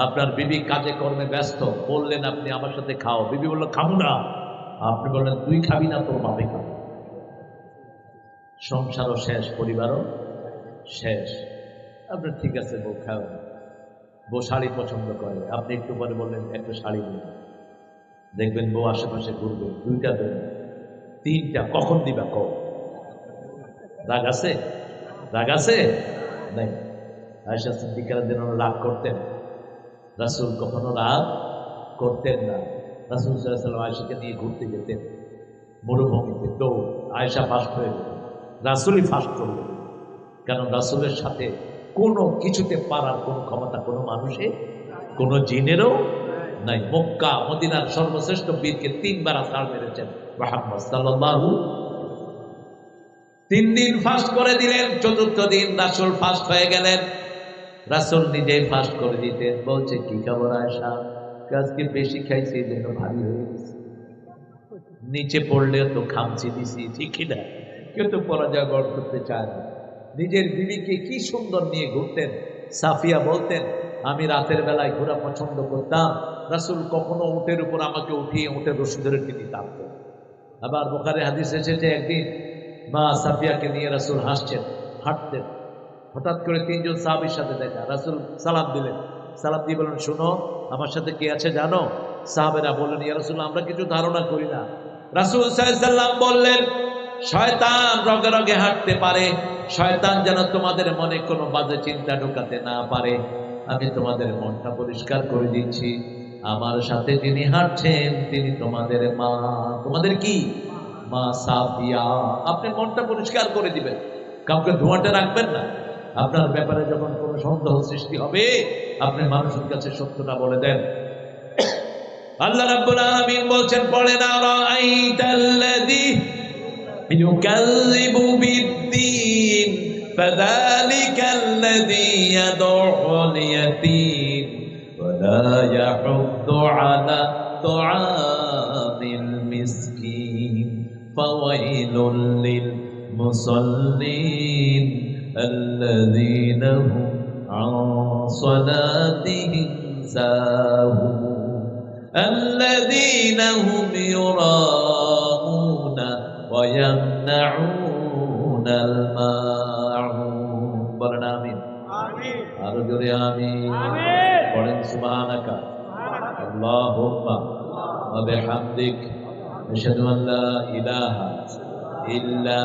আপনার বিবি কাজে কর্মে ব্যস্ত, বললেন আপনি আমার সাথে খাও, বিবি বললো খাবো না, আপনি বললেন তুই খাবি না, তোর বাপে খাবে। সংসারও শেষ, পরিবারও শেষ। আপনার ঠিক আছে বউ খাও, বউ শাড়ি পছন্দ করে, আপনি একটু পরে বললেন একটা শাড়ি দিন, দেখবেন বউ আশেপাশে ঘুরবে, দুইটা দেন, তিনটা, কখন দিবা কও? রাগ আছে? রাগ আছে? নাই। আয়েশা সিদ্দিকা রাদিয়াল্লাহু আনহা রাগ করতেন? রাসূল কখনো রাগ করতেন না। রাসূল সাল্লাল্লাহু আলাইহি ওয়াসাল্লাম আয়েশাকে নিয়ে ঘুরতে যেতেন মরুভূমিতে, তো আয়েশা ফার্স্ট হয়ে যেতেন, রাসূলই ফার্স্ট করলেন। কারণ রাসূলের সাথে কোনো কিছুতে পারার কোনো ক্ষমতা কোনো মানুষের, কোনো জিনেরও নাই। মক্কা মদিনার সর্বশ্রেষ্ঠ বীরকে 3 বার আছাড় মেরেছেন মুহাম্মদ সাল্লাল্লাহু। 3 দিন ফাস্ট করে দিলেন, চতুর্থ দিন রাসূল ফাস্ট হয়ে গেলেন। রাসূল নিজেই ফাস্ট করে দিতেন। বলছে কি খবর আয়েশা? আজকে বেশি খাইছি এই জন্য ভারী হয়ে গেছে, নিচে পড়লে তো খামচি দিছি, ঠিক না? কেউ তো পরাজয় বরণ করতে চায় না। নিজের বিবিকে কি সুন্দর নিয়ে ঘুরতেন। সাফিয়া বলতেন আমি রাতের বেলায় ঘোরা পছন্দ করতাম, রাসূল কখনো উটের উপর আমাকে উঠিয়ে উটের রশি ধরে তিনি টানতেন। আবার বুখারী হাদিস এসেছে একদিন মা সাফিয়াকে নিয়ে রাসূল হাঁটতেন, হঠাৎ করে 3 জন সাহাবীর সাথে দেখা, রাসূল সালাম দিলেন, সালাম দিয়ে বললেন শোনো আমার সাথে কে আছে জানো? সাহাবেরা বললেন ইয়া রাসূলুল্লাহ আমরা কিছু ধারণা করি না। রাসূল সাল্লাল্লাহু আলাইহি ওয়াসাল্লাম বললেন শয়তান রগে রগে হাঁটতে পারে, শয়তান যেন তোমাদের মনে কোনো বাজে চিন্তা ঢোকাতে না পারে, আমি তোমাদের মনটা পরিষ্কার করে দিচ্ছি। আমার সাথে যিনি হাঁটছেন তিনি তোমাদের মা। তোমাদের কি? মা সাফিয়া। আপনি মনটা পরিষ্কার করে দিবেন, কাউকে ধোঁয়াটে রাখবেন না। আপনার ব্যাপারে যখন কোনো সন্দেহ সৃষ্টি হবে আপনি মানুষের কাছে সত্যটা বলে দেন। আল্লাহ রাব্বুল আলামিন বলছেন পড়েন আরাআইতাল্লাযী ইউকাযযিবু বিদ্দীন ফাযালিকাল্লাযী ইয়াদউল ইয়াতীম ওয়া লা ইয়াহুদ্দু আলা তুআমিল মিসকিন ফাওয়াইলুল লিল মুসাল্লিন আল্লাযীনা হুম আন সালাতিহিম সাহুন الذين هم يراءون ويمنعون الماعون বলেন আমিন। আরো জোরে আমিন। পড়েন সুবহানাকা আল্লাহুম্মা ওয়া বিহামদিক আশহাদু আল্লা ইলাহা ইল্লা